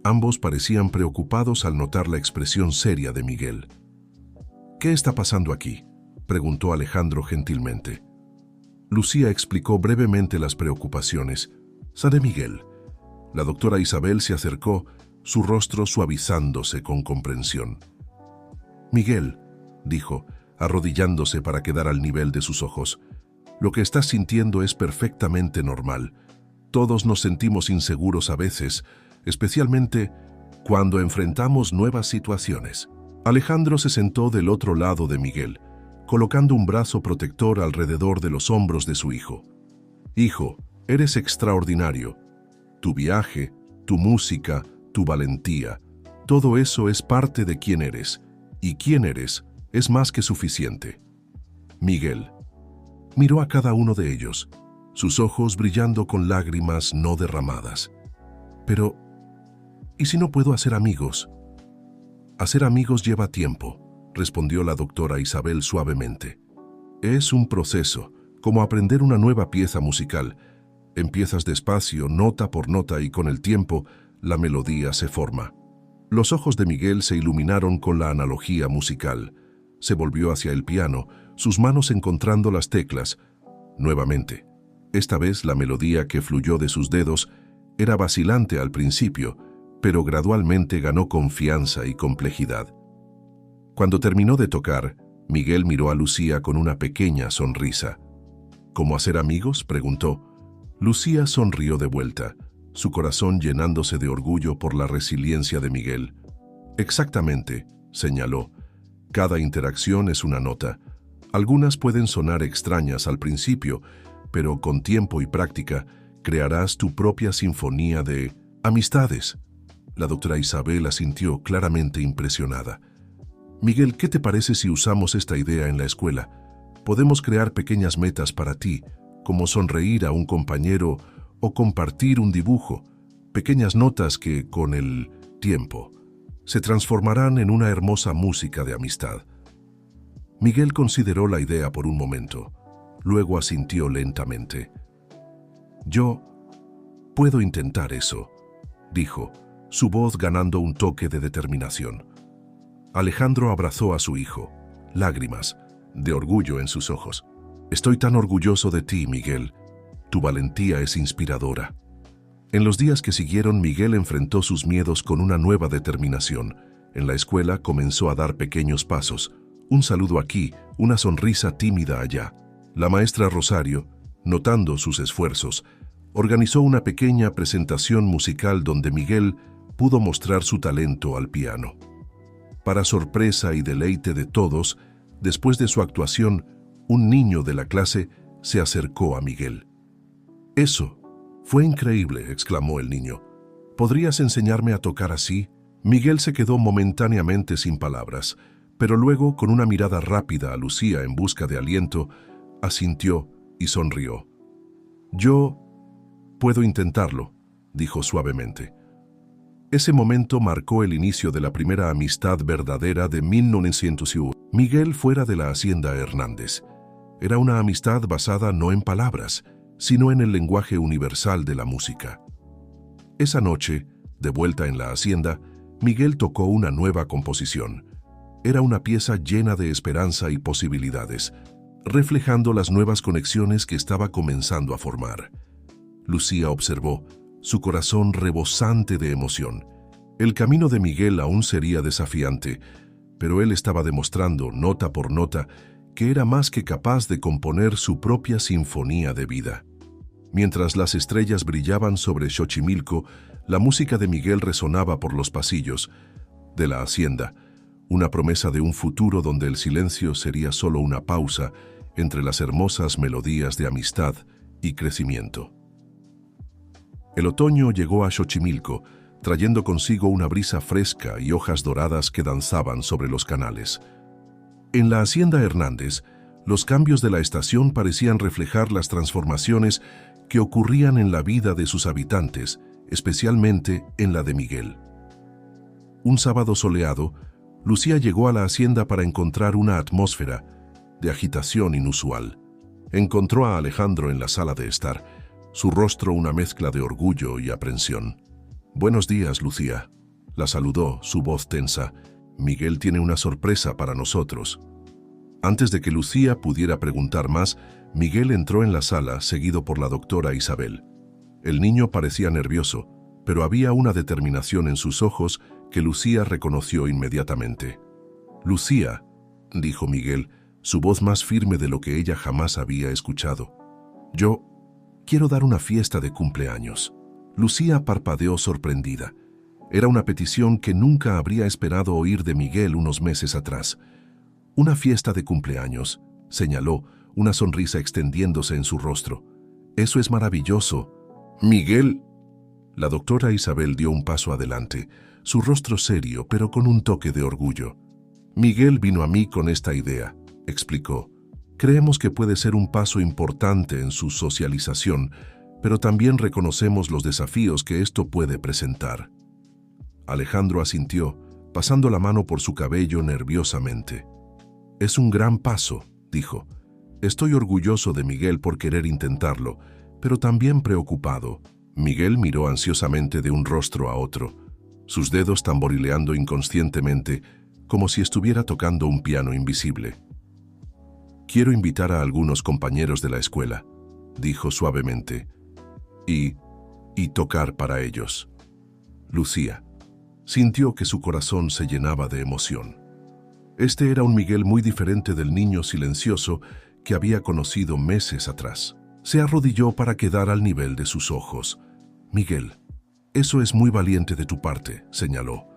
Ambos parecían preocupados al notar la expresión seria de Miguel. ¿Qué está pasando aquí?, preguntó Alejandro gentilmente. Lucía explicó brevemente las preocupaciones. «Sade Miguel». La doctora Isabel se acercó, su rostro suavizándose con comprensión. «Miguel», dijo, arrodillándose para quedar al nivel de sus ojos, «lo que estás sintiendo es perfectamente normal. Todos nos sentimos inseguros a veces, especialmente cuando enfrentamos nuevas situaciones». Alejandro se sentó del otro lado de Miguel, colocando un brazo protector alrededor de los hombros de su hijo. «Hijo, eres extraordinario. Tu viaje, tu música, tu valentía, todo eso es parte de quién eres, y quién eres es más que suficiente». Miguel miró a cada uno de ellos, sus ojos brillando con lágrimas no derramadas. «Pero, ¿y si no puedo hacer amigos?» «Hacer amigos lleva tiempo», respondió la doctora Isabel suavemente. «Es un proceso, como aprender una nueva pieza musical. Empiezas despacio, nota por nota, y con el tiempo, la melodía se forma». Los ojos de Miguel se iluminaron con la analogía musical. Se volvió hacia el piano, sus manos encontrando las teclas. Nuevamente, esta vez la melodía que fluyó de sus dedos era vacilante al principio, pero gradualmente ganó confianza y complejidad. Cuando terminó de tocar, Miguel miró a Lucía con una pequeña sonrisa. «¿Cómo hacer amigos?», preguntó. Lucía sonrió de vuelta, su corazón llenándose de orgullo por la resiliencia de Miguel. «Exactamente», señaló. «Cada interacción es una nota. Algunas pueden sonar extrañas al principio, pero con tiempo y práctica crearás tu propia sinfonía de amistades». La doctora Isabel asintió, claramente impresionada. «Miguel, ¿qué te parece si usamos esta idea en la escuela? Podemos crear pequeñas metas para ti, como sonreír a un compañero o compartir un dibujo, pequeñas notas que, con el tiempo, se transformarán en una hermosa música de amistad». Miguel consideró la idea por un momento, luego asintió lentamente. «Yo puedo intentar eso», dijo, su voz ganando un toque de determinación. Alejandro abrazó a su hijo, lágrimas de orgullo en sus ojos. «Estoy tan orgulloso de ti, Miguel. Tu valentía es inspiradora». En los días que siguieron, Miguel enfrentó sus miedos con una nueva determinación. En la escuela comenzó a dar pequeños pasos, un saludo aquí, una sonrisa tímida allá. La maestra Rosario, notando sus esfuerzos, organizó una pequeña presentación musical donde Miguel pudo mostrar su talento al piano. Para sorpresa y deleite de todos, después de su actuación, un niño de la clase se acercó a Miguel. «Eso fue increíble», exclamó el niño. «¿Podrías enseñarme a tocar así?». Miguel se quedó momentáneamente sin palabras, pero luego, con una mirada rápida a Lucía en busca de aliento, asintió y sonrió. «Yo puedo intentarlo», dijo suavemente. Ese momento marcó el inicio de la primera amistad verdadera de 1901. Miguel fuera de la Hacienda Hernández. Era una amistad basada no en palabras, sino en el lenguaje universal de la música. Esa noche, de vuelta en la hacienda, Miguel tocó una nueva composición. Era una pieza llena de esperanza y posibilidades, reflejando las nuevas conexiones que estaba comenzando a formar. Lucía observó, su corazón rebosante de emoción. El camino de Miguel aún sería desafiante, pero él estaba demostrando, nota por nota, que era más que capaz de componer su propia sinfonía de vida. Mientras las estrellas brillaban sobre Xochimilco, la música de Miguel resonaba por los pasillos de la hacienda, una promesa de un futuro donde el silencio sería solo una pausa entre las hermosas melodías de amistad y crecimiento. El otoño llegó a Xochimilco, trayendo consigo una brisa fresca y hojas doradas que danzaban sobre los canales. En la hacienda Hernández, los cambios de la estación parecían reflejar las transformaciones que ocurrían en la vida de sus habitantes, especialmente en la de Miguel. Un sábado soleado, Lucía llegó a la hacienda para encontrar una atmósfera de agitación inusual. Encontró a Alejandro en la sala de estar, su rostro una mezcla de orgullo y aprensión. «Buenos días, Lucía», la saludó, su voz tensa. «Miguel tiene una sorpresa para nosotros». Antes de que Lucía pudiera preguntar más, Miguel entró en la sala, seguido por la doctora Isabel. El niño parecía nervioso, pero había una determinación en sus ojos que Lucía reconoció inmediatamente. «Lucía», dijo Miguel, su voz más firme de lo que ella jamás había escuchado. «Yo quiero dar una fiesta de cumpleaños». Lucía parpadeó sorprendida. Era una petición que nunca habría esperado oír de Miguel unos meses atrás. «Una fiesta de cumpleaños», señaló, una sonrisa extendiéndose en su rostro. «Eso es maravilloso». «Miguel». La doctora Isabel dio un paso adelante, su rostro serio, pero con un toque de orgullo. «Miguel vino a mí con esta idea», explicó. «Creemos que puede ser un paso importante en su socialización, pero también reconocemos los desafíos que esto puede presentar». Alejandro asintió, pasando la mano por su cabello nerviosamente. «Es un gran paso», dijo. «Estoy orgulloso de Miguel por querer intentarlo, pero también preocupado». Miguel miró ansiosamente de un rostro a otro, sus dedos tamborileando inconscientemente, como si estuviera tocando un piano invisible. «Quiero invitar a algunos compañeros de la escuela», dijo suavemente, y tocar para ellos». Lucía sintió que su corazón se llenaba de emoción. Este era un Miguel muy diferente del niño silencioso que había conocido meses atrás. Se arrodilló para quedar al nivel de sus ojos. «Miguel, eso es muy valiente de tu parte», señaló.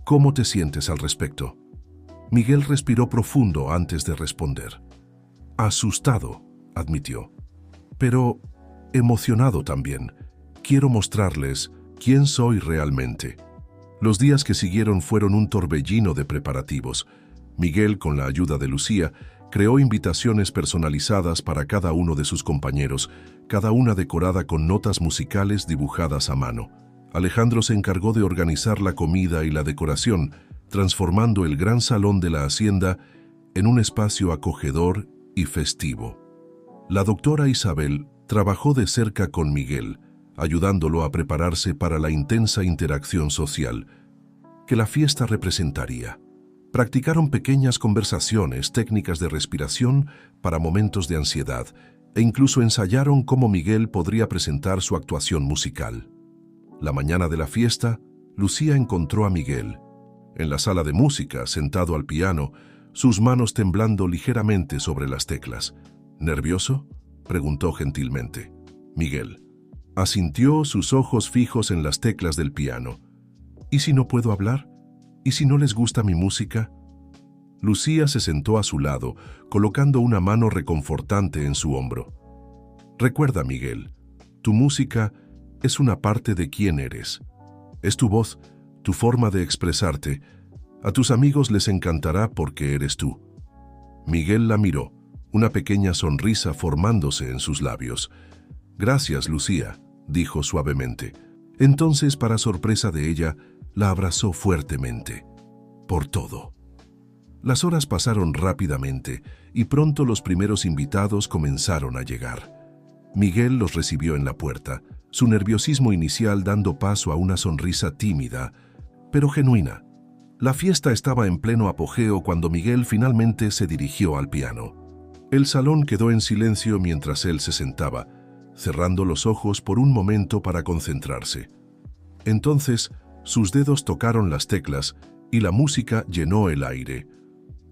«¿Cómo te sientes al respecto?» Miguel respiró profundo antes de responder. «Asustado», admitió. «Pero emocionado también. Quiero mostrarles quién soy realmente». Los días que siguieron fueron un torbellino de preparativos. Miguel, con la ayuda de Lucía, creó invitaciones personalizadas para cada uno de sus compañeros, cada una decorada con notas musicales dibujadas a mano. Alejandro se encargó de organizar la comida y la decoración, transformando el gran salón de la hacienda en un espacio acogedor y festivo. La doctora Isabel trabajó de cerca con Miguel, ayudándolo a prepararse para la intensa interacción social que la fiesta representaría. Practicaron pequeñas conversaciones, técnicas de respiración para momentos de ansiedad, e incluso ensayaron cómo Miguel podría presentar su actuación musical. La mañana de la fiesta, Lucía encontró a Miguel en la sala de música, sentado al piano, sus manos temblando ligeramente sobre las teclas. «¿Nervioso?», preguntó gentilmente. Miguel asintió, sus ojos fijos en las teclas del piano. «¿Y si no puedo hablar? ¿Y si no les gusta mi música?». Lucía se sentó a su lado, colocando una mano reconfortante en su hombro. «Recuerda, Miguel, tu música es una parte de quién eres. Es tu voz, tu forma de expresarte. A tus amigos les encantará porque eres tú». Miguel la miró, una pequeña sonrisa formándose en sus labios. «Gracias, Lucía», dijo suavemente. Entonces, para sorpresa de ella, la abrazó fuertemente. «Por todo». Las horas pasaron rápidamente y pronto los primeros invitados comenzaron a llegar. Miguel los recibió en la puerta, su nerviosismo inicial dando paso a una sonrisa tímida, pero genuina. La fiesta estaba en pleno apogeo cuando Miguel finalmente se dirigió al piano. El salón quedó en silencio mientras él se sentaba, cerrando los ojos por un momento para concentrarse. Entonces, sus dedos tocaron las teclas y la música llenó el aire.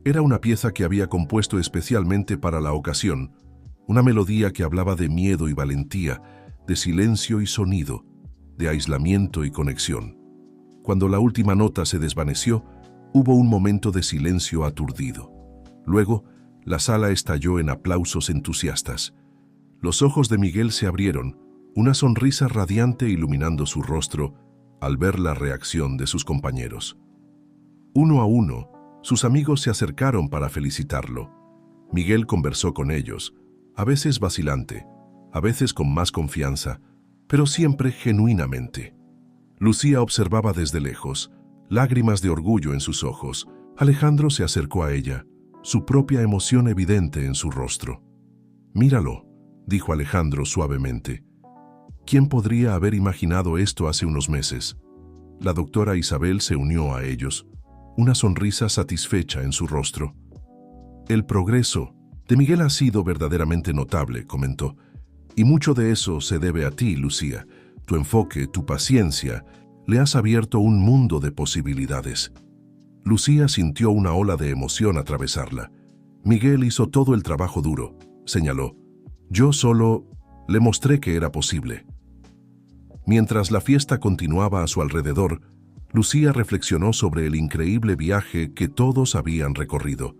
Era una pieza que había compuesto especialmente para la ocasión, una melodía que hablaba de miedo y valentía, de silencio y sonido, de aislamiento y conexión. Cuando la última nota se desvaneció, Hubo un momento de silencio aturdido. Luego, la sala estalló en aplausos entusiastas. Los ojos de Miguel se abrieron, una sonrisa radiante iluminando su rostro al ver la reacción de sus compañeros. Uno a uno, sus amigos se acercaron para felicitarlo. Miguel conversó con ellos, a veces vacilante, a veces con más confianza, pero siempre genuinamente. Lucía observaba desde lejos, lágrimas de orgullo en sus ojos. Alejandro se acercó a ella, su propia emoción evidente en su rostro. «Míralo», dijo Alejandro suavemente. ¿Quién podría haber imaginado esto hace unos meses? La doctora Isabel se unió a ellos, una sonrisa satisfecha en su rostro. «El progreso de Miguel ha sido verdaderamente notable», comentó. «Y mucho de eso se debe a ti, Lucía. Tu enfoque, tu paciencia, le has abierto un mundo de posibilidades». Lucía sintió una ola de emoción atravesarla. «Miguel hizo todo el trabajo duro», señaló. «Yo solo le mostré que era posible». Mientras la fiesta continuaba a su alrededor, Lucía reflexionó sobre el increíble viaje que todos habían recorrido.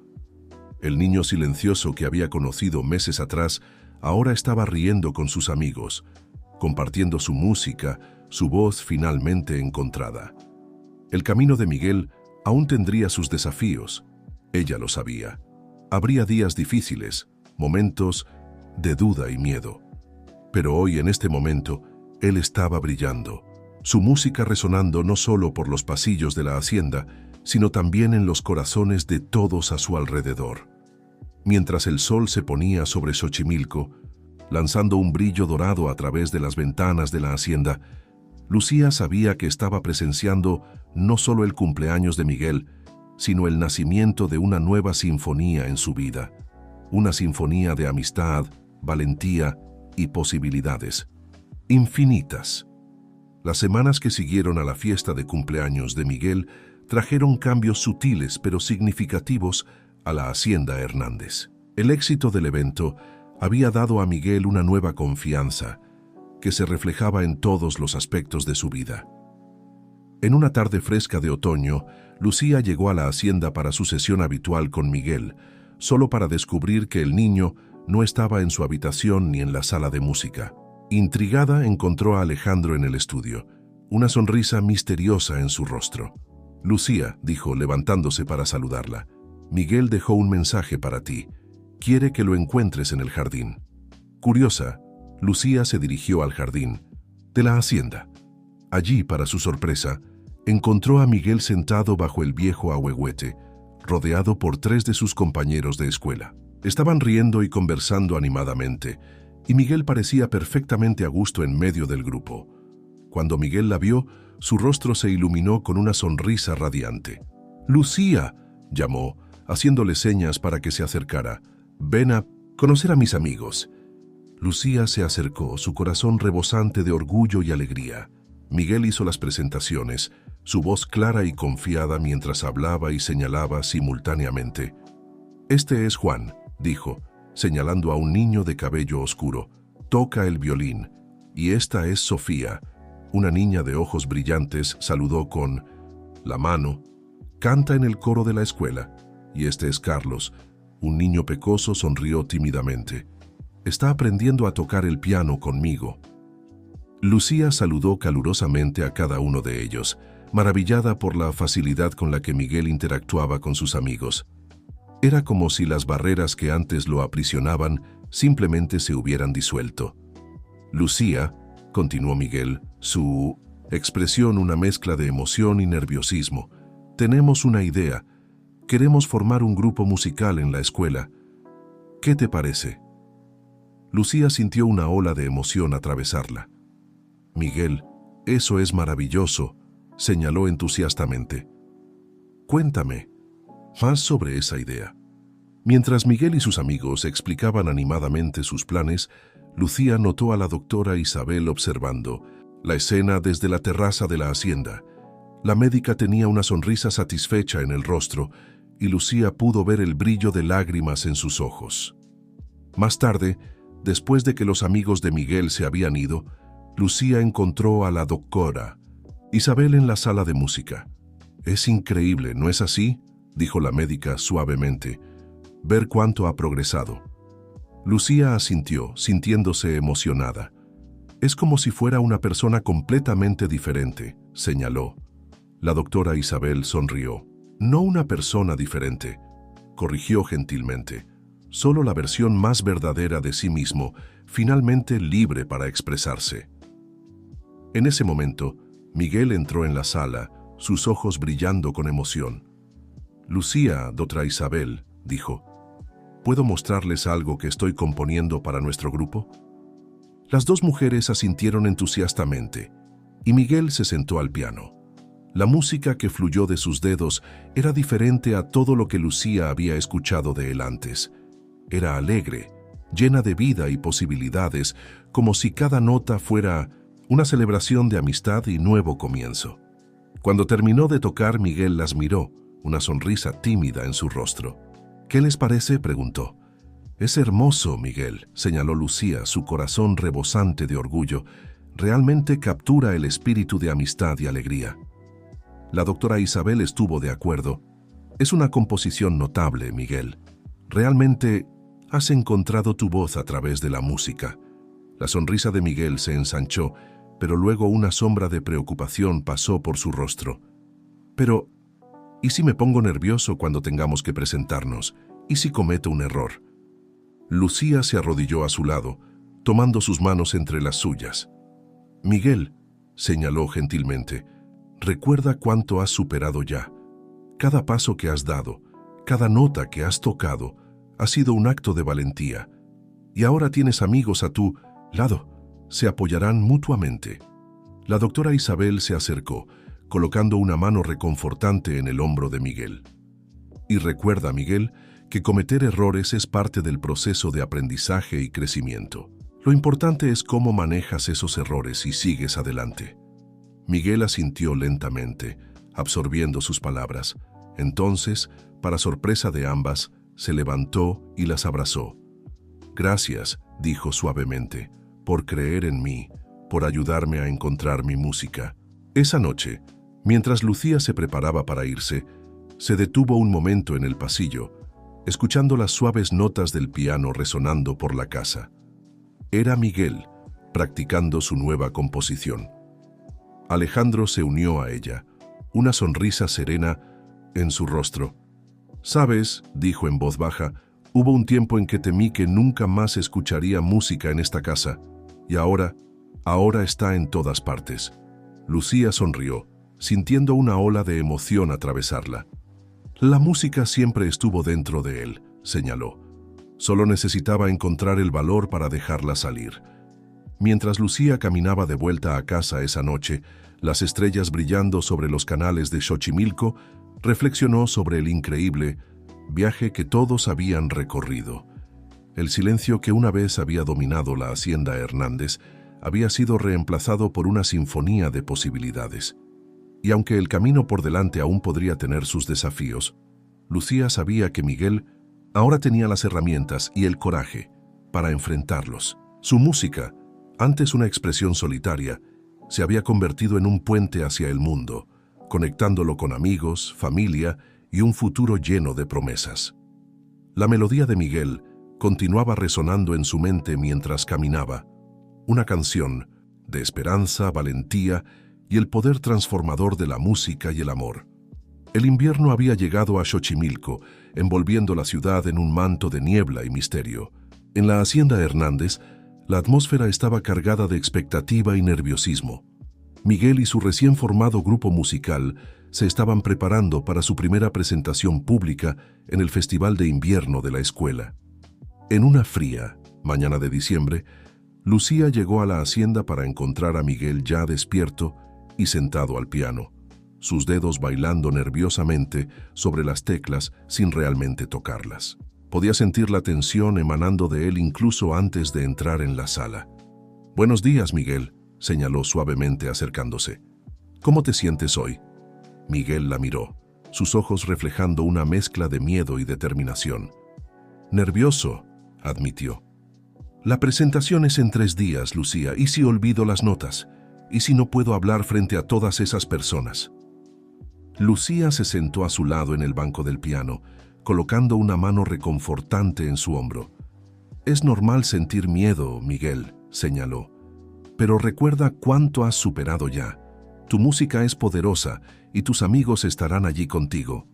El niño silencioso que había conocido meses atrás ahora estaba riendo con sus amigos, compartiendo su música, su voz finalmente encontrada. El camino de Miguel aún tendría sus desafíos, ella lo sabía. Habría días difíciles, momentos de duda y miedo. Pero hoy, en este momento, él estaba brillando, su música resonando no solo por los pasillos de la hacienda, sino también en los corazones de todos a su alrededor. Mientras el sol se ponía sobre Xochimilco, lanzando un brillo dorado a través de las ventanas de la hacienda, Lucía sabía que estaba presenciando no solo el cumpleaños de Miguel, sino el nacimiento de una nueva sinfonía en su vida, una sinfonía de amistad, valentía y posibilidades infinitas. Las semanas que siguieron a la fiesta de cumpleaños de Miguel trajeron cambios sutiles pero significativos a la Hacienda Hernández. El éxito del evento había dado a Miguel una nueva confianza que se reflejaba en todos los aspectos de su vida. En una tarde fresca de otoño, Lucía llegó a la hacienda para su sesión habitual con Miguel, solo para descubrir que el niño no estaba en su habitación ni en la sala de música. Intrigada, encontró a Alejandro en el estudio, una sonrisa misteriosa en su rostro. «Lucía», dijo, levantándose para saludarla, «Miguel dejó un mensaje para ti. Quiere que lo encuentres en el jardín». Curiosa, Lucía se dirigió al jardín de la hacienda. Allí, para su sorpresa, encontró a Miguel sentado bajo el viejo ahuehuete, rodeado por 3 de sus compañeros de escuela. Estaban riendo y conversando animadamente, y Miguel parecía perfectamente a gusto en medio del grupo. Cuando Miguel la vio, su rostro se iluminó con una sonrisa radiante. «Lucía», llamó, haciéndole señas para que se acercara. «Ven a conocer a mis amigos». Lucía se acercó, su corazón rebosante de orgullo y alegría. Miguel hizo las presentaciones, su voz clara y confiada mientras hablaba y señalaba simultáneamente. «Este es Juan», dijo, señalando a un niño de cabello oscuro. «Toca el violín. Y esta es Sofía». Una niña de ojos brillantes saludó con la mano. «Canta en el coro de la escuela». Y este es Carlos. Un niño pecoso sonrió tímidamente. «Está aprendiendo a tocar el piano conmigo». Lucía saludó calurosamente a cada uno de ellos, maravillada por la facilidad con la que Miguel interactuaba con sus amigos. Era como si las barreras que antes lo aprisionaban simplemente se hubieran disuelto. «Lucía», continuó Miguel, su expresión una mezcla de emoción y nerviosismo, «tenemos una idea. Queremos formar un grupo musical en la escuela. ¿Qué te parece?» Lucía sintió una ola de emoción atravesarla. «Miguel, eso es maravilloso», señaló entusiastamente. «Cuéntame más sobre esa idea». Mientras Miguel y sus amigos explicaban animadamente sus planes, Lucía notó a la doctora Isabel observando la escena desde la terraza de la hacienda. La médica tenía una sonrisa satisfecha en el rostro y Lucía pudo ver el brillo de lágrimas en sus ojos. Más tarde, después de que los amigos de Miguel se habían ido, Lucía encontró a la doctora Isabel en la sala de música. Es increíble, ¿no es así?, dijo la médica suavemente. Ver cuánto ha progresado. Lucía asintió, sintiéndose emocionada. Es como si fuera una persona completamente diferente, señaló. La doctora Isabel sonrió. No una persona diferente, corrigió gentilmente. Solo la versión más verdadera de sí mismo, finalmente libre para expresarse. En ese momento, Miguel entró en la sala, sus ojos brillando con emoción. Lucía, doctora Isabel, dijo, ¿puedo mostrarles algo que estoy componiendo para nuestro grupo? Las dos mujeres asintieron entusiastamente, y Miguel se sentó al piano. La música que fluyó de sus dedos era diferente a todo lo que Lucía había escuchado de él antes. Era alegre, llena de vida y posibilidades, como si cada nota fuera una celebración de amistad y nuevo comienzo. Cuando terminó de tocar, Miguel las miró, una sonrisa tímida en su rostro. ¿Qué les parece?, preguntó. Es hermoso, Miguel, señaló Lucía, su corazón rebosante de orgullo. Realmente captura el espíritu de amistad y alegría. La doctora Isabel estuvo de acuerdo. Es una composición notable, Miguel. Realmente has encontrado tu voz a través de la música. La sonrisa de Miguel se ensanchó, pero luego una sombra de preocupación pasó por su rostro. Pero, ¿y si me pongo nervioso cuando tengamos que presentarnos? ¿Y si cometo un error? Lucía se arrodilló a su lado, tomando sus manos entre las suyas. Miguel, señaló gentilmente, recuerda cuánto has superado ya. Cada paso que has dado, cada nota que has tocado, ha sido un acto de valentía. Y ahora tienes amigos a tu lado. Se apoyarán mutuamente. La doctora Isabel se acercó, colocando una mano reconfortante en el hombro de Miguel. Y recuerda, Miguel, que cometer errores es parte del proceso de aprendizaje y crecimiento. Lo importante es cómo manejas esos errores y sigues adelante. Miguel asintió lentamente, absorbiendo sus palabras. Entonces, para sorpresa de ambas, se levantó y las abrazó. Gracias, dijo suavemente, por creer en mí, por ayudarme a encontrar mi música. Esa noche, mientras Lucía se preparaba para irse, se detuvo un momento en el pasillo, escuchando las suaves notas del piano resonando por la casa. Era Miguel, practicando su nueva composición. Alejandro se unió a ella, una sonrisa serena en su rostro. «Sabes», dijo en voz baja, «hubo un tiempo en que temí que nunca más escucharía música en esta casa, y ahora está en todas partes». Lucía sonrió, sintiendo una ola de emoción atravesarla. La música siempre estuvo dentro de él, señaló. Solo necesitaba encontrar el valor para dejarla salir. Mientras Lucía caminaba de vuelta a casa esa noche, las estrellas brillando sobre los canales de Xochimilco, reflexionó sobre el increíble viaje que todos habían recorrido. El silencio que una vez había dominado la hacienda Hernández había sido reemplazado por una sinfonía de posibilidades. Y aunque el camino por delante aún podría tener sus desafíos, Lucía sabía que Miguel ahora tenía las herramientas y el coraje para enfrentarlos. Su música, antes una expresión solitaria, se había convertido en un puente hacia el mundo, conectándolo con amigos, familia y un futuro lleno de promesas. La melodía de Miguel continuaba resonando en su mente mientras caminaba, una canción de esperanza, valentía y el poder transformador de la música y el amor. El invierno había llegado a Xochimilco, envolviendo la ciudad en un manto de niebla y misterio. En la hacienda Hernández, la atmósfera estaba cargada de expectativa y nerviosismo. Miguel y su recién formado grupo musical se estaban preparando para su primera presentación pública en el Festival de Invierno de la escuela. En una fría mañana de diciembre, Lucía llegó a la hacienda para encontrar a Miguel ya despierto y sentado al piano, sus dedos bailando nerviosamente sobre las teclas sin realmente tocarlas. Podía sentir la tensión emanando de él incluso antes de entrar en la sala. «Buenos días, Miguel», señaló suavemente acercándose. «¿Cómo te sientes hoy?» Miguel la miró, sus ojos reflejando una mezcla de miedo y determinación. «Nervioso», admitió. «La presentación es en 3 días, Lucía, ¿y si olvido las notas? ¿Y si no puedo hablar frente a todas esas personas?» Lucía se sentó a su lado en el banco del piano, colocando una mano reconfortante en su hombro. «Es normal sentir miedo, Miguel», señaló. «Pero recuerda cuánto has superado ya. Tu música es poderosa y tus amigos estarán allí contigo».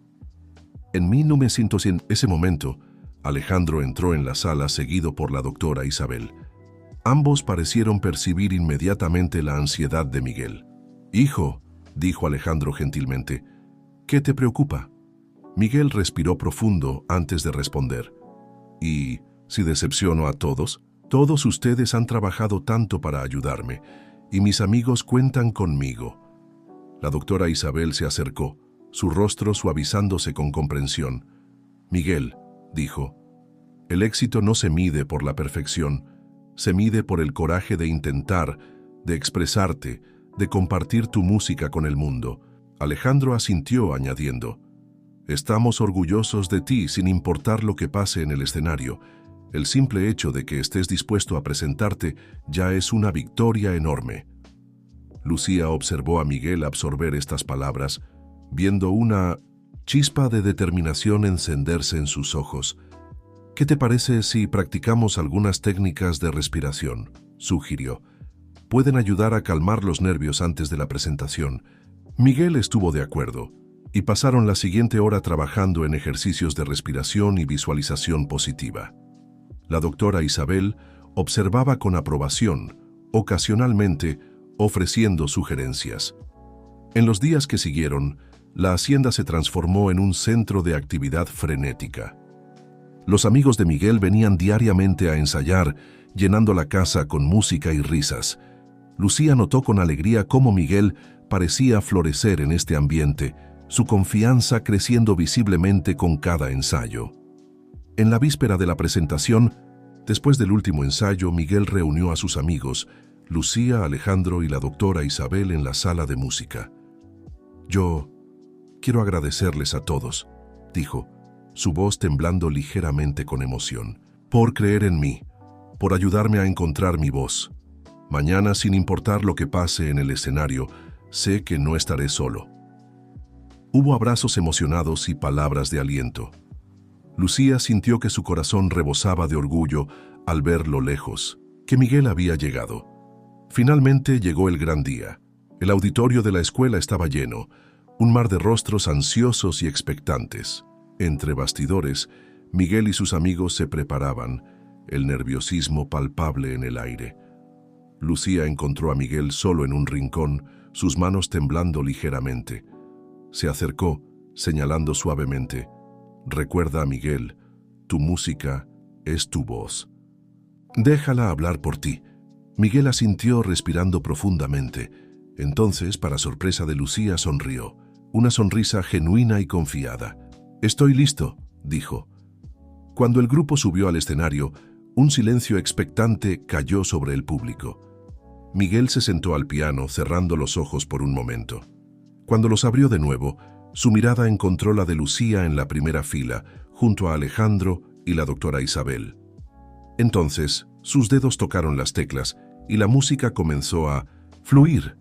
En 1900, en ese momento, Alejandro entró en la sala seguido por la doctora Isabel. Ambos parecieron percibir inmediatamente la ansiedad de Miguel. «Hijo», dijo Alejandro gentilmente, «¿qué te preocupa?». Miguel respiró profundo antes de responder. «¿Y si decepciono a todos? Todos ustedes han trabajado tanto para ayudarme, y mis amigos cuentan conmigo». La doctora Isabel se acercó, su rostro suavizándose con comprensión. «Miguel», dijo, «el éxito no se mide por la perfección, se mide por el coraje de intentar, de expresarte, de compartir tu música con el mundo». Alejandro asintió añadiendo, «Estamos orgullosos de ti sin importar lo que pase en el escenario. El simple hecho de que estés dispuesto a presentarte ya es una victoria enorme». Lucía observó a Miguel absorber estas palabras, viendo una chispa de determinación encenderse en sus ojos. «¿Qué te parece si practicamos algunas técnicas de respiración?», sugirió. «Pueden ayudar a calmar los nervios antes de la presentación». Miguel estuvo de acuerdo, y pasaron la siguiente hora trabajando en ejercicios de respiración y visualización positiva. La doctora Isabel observaba con aprobación, ocasionalmente ofreciendo sugerencias. En los días que siguieron, la hacienda se transformó en un centro de actividad frenética. Los amigos de Miguel venían diariamente a ensayar, llenando la casa con música y risas. Lucía notó con alegría cómo Miguel parecía florecer en este ambiente, su confianza creciendo visiblemente con cada ensayo. En la víspera de la presentación, después del último ensayo, Miguel reunió a sus amigos, Lucía, Alejandro y la doctora Isabel en la sala de música. «Yo quiero agradecerles a todos», dijo, su voz temblando ligeramente con emoción, «por creer en mí, por ayudarme a encontrar mi voz. Mañana, sin importar lo que pase en el escenario, sé que no estaré solo». Hubo abrazos emocionados y palabras de aliento. Lucía sintió que su corazón rebosaba de orgullo al ver lo lejos que Miguel había llegado. Finalmente llegó el gran día. El auditorio de la escuela estaba lleno, un mar de rostros ansiosos y expectantes. Entre bastidores, Miguel y sus amigos se preparaban, el nerviosismo palpable en el aire. Lucía encontró a Miguel solo en un rincón, sus manos temblando ligeramente. Se acercó, señalando suavemente, «Recuerda, Miguel, tu música es tu voz. Déjala hablar por ti». Miguel asintió respirando profundamente. Entonces, para sorpresa de Lucía, sonrió, una sonrisa genuina y confiada. «Estoy listo», dijo. Cuando el grupo subió al escenario, un silencio expectante cayó sobre el público. Miguel se sentó al piano, cerrando los ojos por un momento. Cuando los abrió de nuevo, su mirada encontró la de Lucía en la primera fila, junto a Alejandro y la doctora Isabel. Entonces, sus dedos tocaron las teclas y la música comenzó a fluir.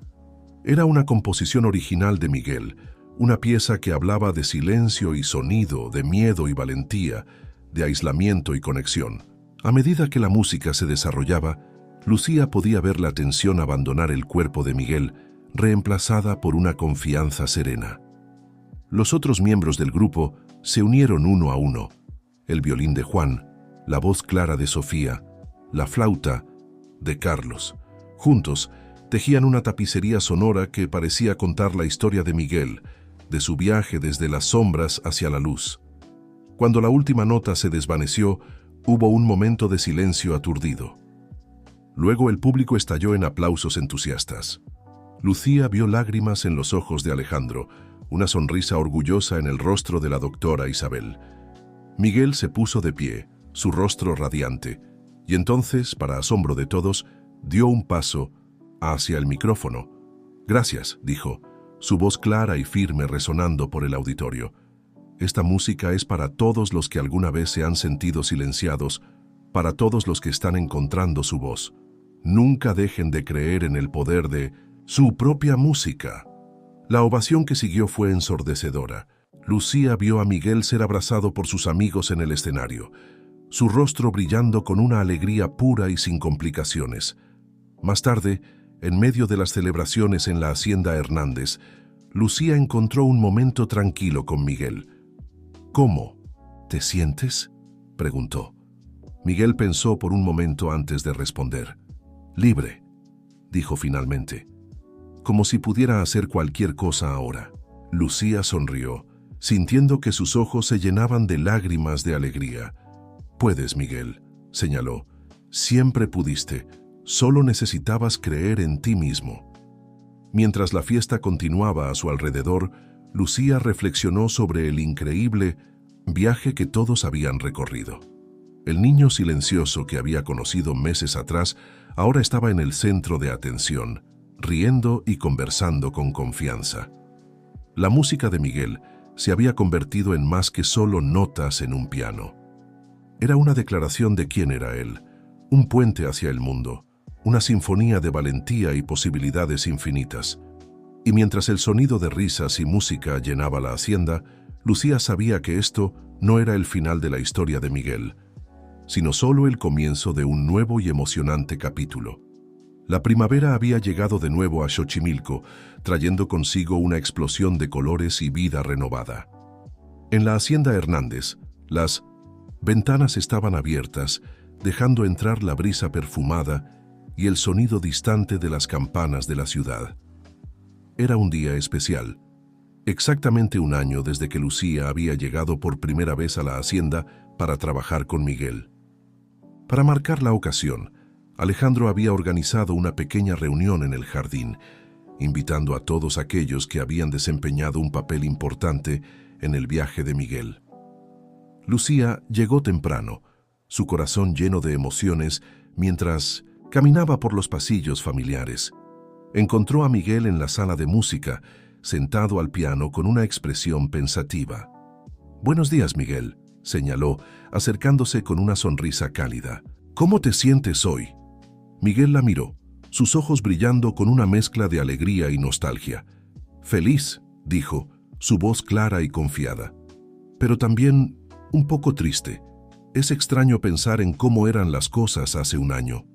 Era una composición original de Miguel, una pieza que hablaba de silencio y sonido, de miedo y valentía, de aislamiento y conexión. A medida que la música se desarrollaba, Lucía podía ver la tensión abandonar el cuerpo de Miguel, reemplazada por una confianza serena. Los otros miembros del grupo se unieron uno a uno. El violín de Juan, la voz clara de Sofía, la flauta de Carlos. Juntos, tejían una tapicería sonora que parecía contar la historia de Miguel, de su viaje desde las sombras hacia la luz. Cuando la última nota se desvaneció, hubo un momento de silencio aturdido. Luego el público estalló en aplausos entusiastas. Lucía vio lágrimas en los ojos de Alejandro, una sonrisa orgullosa en el rostro de la doctora Isabel. Miguel se puso de pie, su rostro radiante, y entonces, para asombro de todos, dio un paso hacia el micrófono. «Gracias», dijo, su voz clara y firme resonando por el auditorio. «Esta música es para todos los que alguna vez se han sentido silenciados, para todos los que están encontrando su voz. Nunca dejen de creer en el poder de su propia música». La ovación que siguió fue ensordecedora. Lucía vio a Miguel ser abrazado por sus amigos en el escenario, su rostro brillando con una alegría pura y sin complicaciones. Más tarde, en medio de las celebraciones en la Hacienda Hernández, Lucía encontró un momento tranquilo con Miguel. «¿Cómo? ¿Te sientes?», preguntó. Miguel pensó por un momento antes de responder. «Libre», dijo finalmente, como si pudiera hacer cualquier cosa ahora. Lucía sonrió, sintiendo que sus ojos se llenaban de lágrimas de alegría. «Puedes, Miguel», señaló. «Siempre pudiste. Solo necesitabas creer en ti mismo». Mientras la fiesta continuaba a su alrededor, Lucía reflexionó sobre el increíble viaje que todos habían recorrido. El niño silencioso que había conocido meses atrás ahora estaba en el centro de atención, riendo y conversando con confianza. La música de Miguel se había convertido en más que solo notas en un piano. Era una declaración de quién era él, un puente hacia el mundo, una sinfonía de valentía y posibilidades infinitas. Y mientras el sonido de risas y música llenaba la hacienda, Lucía sabía que esto no era el final de la historia de Miguel, sino solo el comienzo de un nuevo y emocionante capítulo. La primavera había llegado de nuevo a Xochimilco, trayendo consigo una explosión de colores y vida renovada. En la Hacienda Hernández, las ventanas estaban abiertas, dejando entrar la brisa perfumada y el sonido distante de las campanas de la ciudad. Era un día especial. Exactamente un año desde que Lucía había llegado por primera vez a la hacienda para trabajar con Miguel. Para marcar la ocasión, Alejandro había organizado una pequeña reunión en el jardín, invitando a todos aquellos que habían desempeñado un papel importante en el viaje de Miguel. Lucía llegó temprano, su corazón lleno de emociones, mientras caminaba por los pasillos familiares. Encontró a Miguel en la sala de música, sentado al piano con una expresión pensativa. «Buenos días, Miguel», señaló, acercándose con una sonrisa cálida. «¿Cómo te sientes hoy?». Miguel la miró, sus ojos brillando con una mezcla de alegría y nostalgia. «Feliz», dijo, su voz clara y confiada. «Pero también un poco triste. Es extraño pensar en cómo eran las cosas hace un año».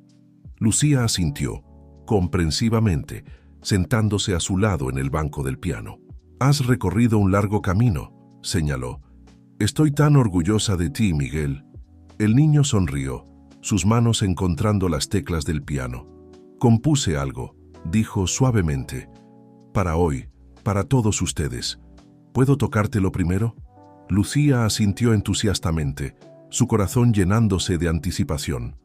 Lucía asintió, comprensivamente, sentándose a su lado en el banco del piano. «Has recorrido un largo camino», señaló. «Estoy tan orgullosa de ti, Miguel». El niño sonrió, sus manos encontrando las teclas del piano. «Compuse algo», dijo suavemente. «Para hoy, para todos ustedes. ¿Puedo tocártelo primero?». Lucía asintió entusiastamente, su corazón llenándose de anticipación.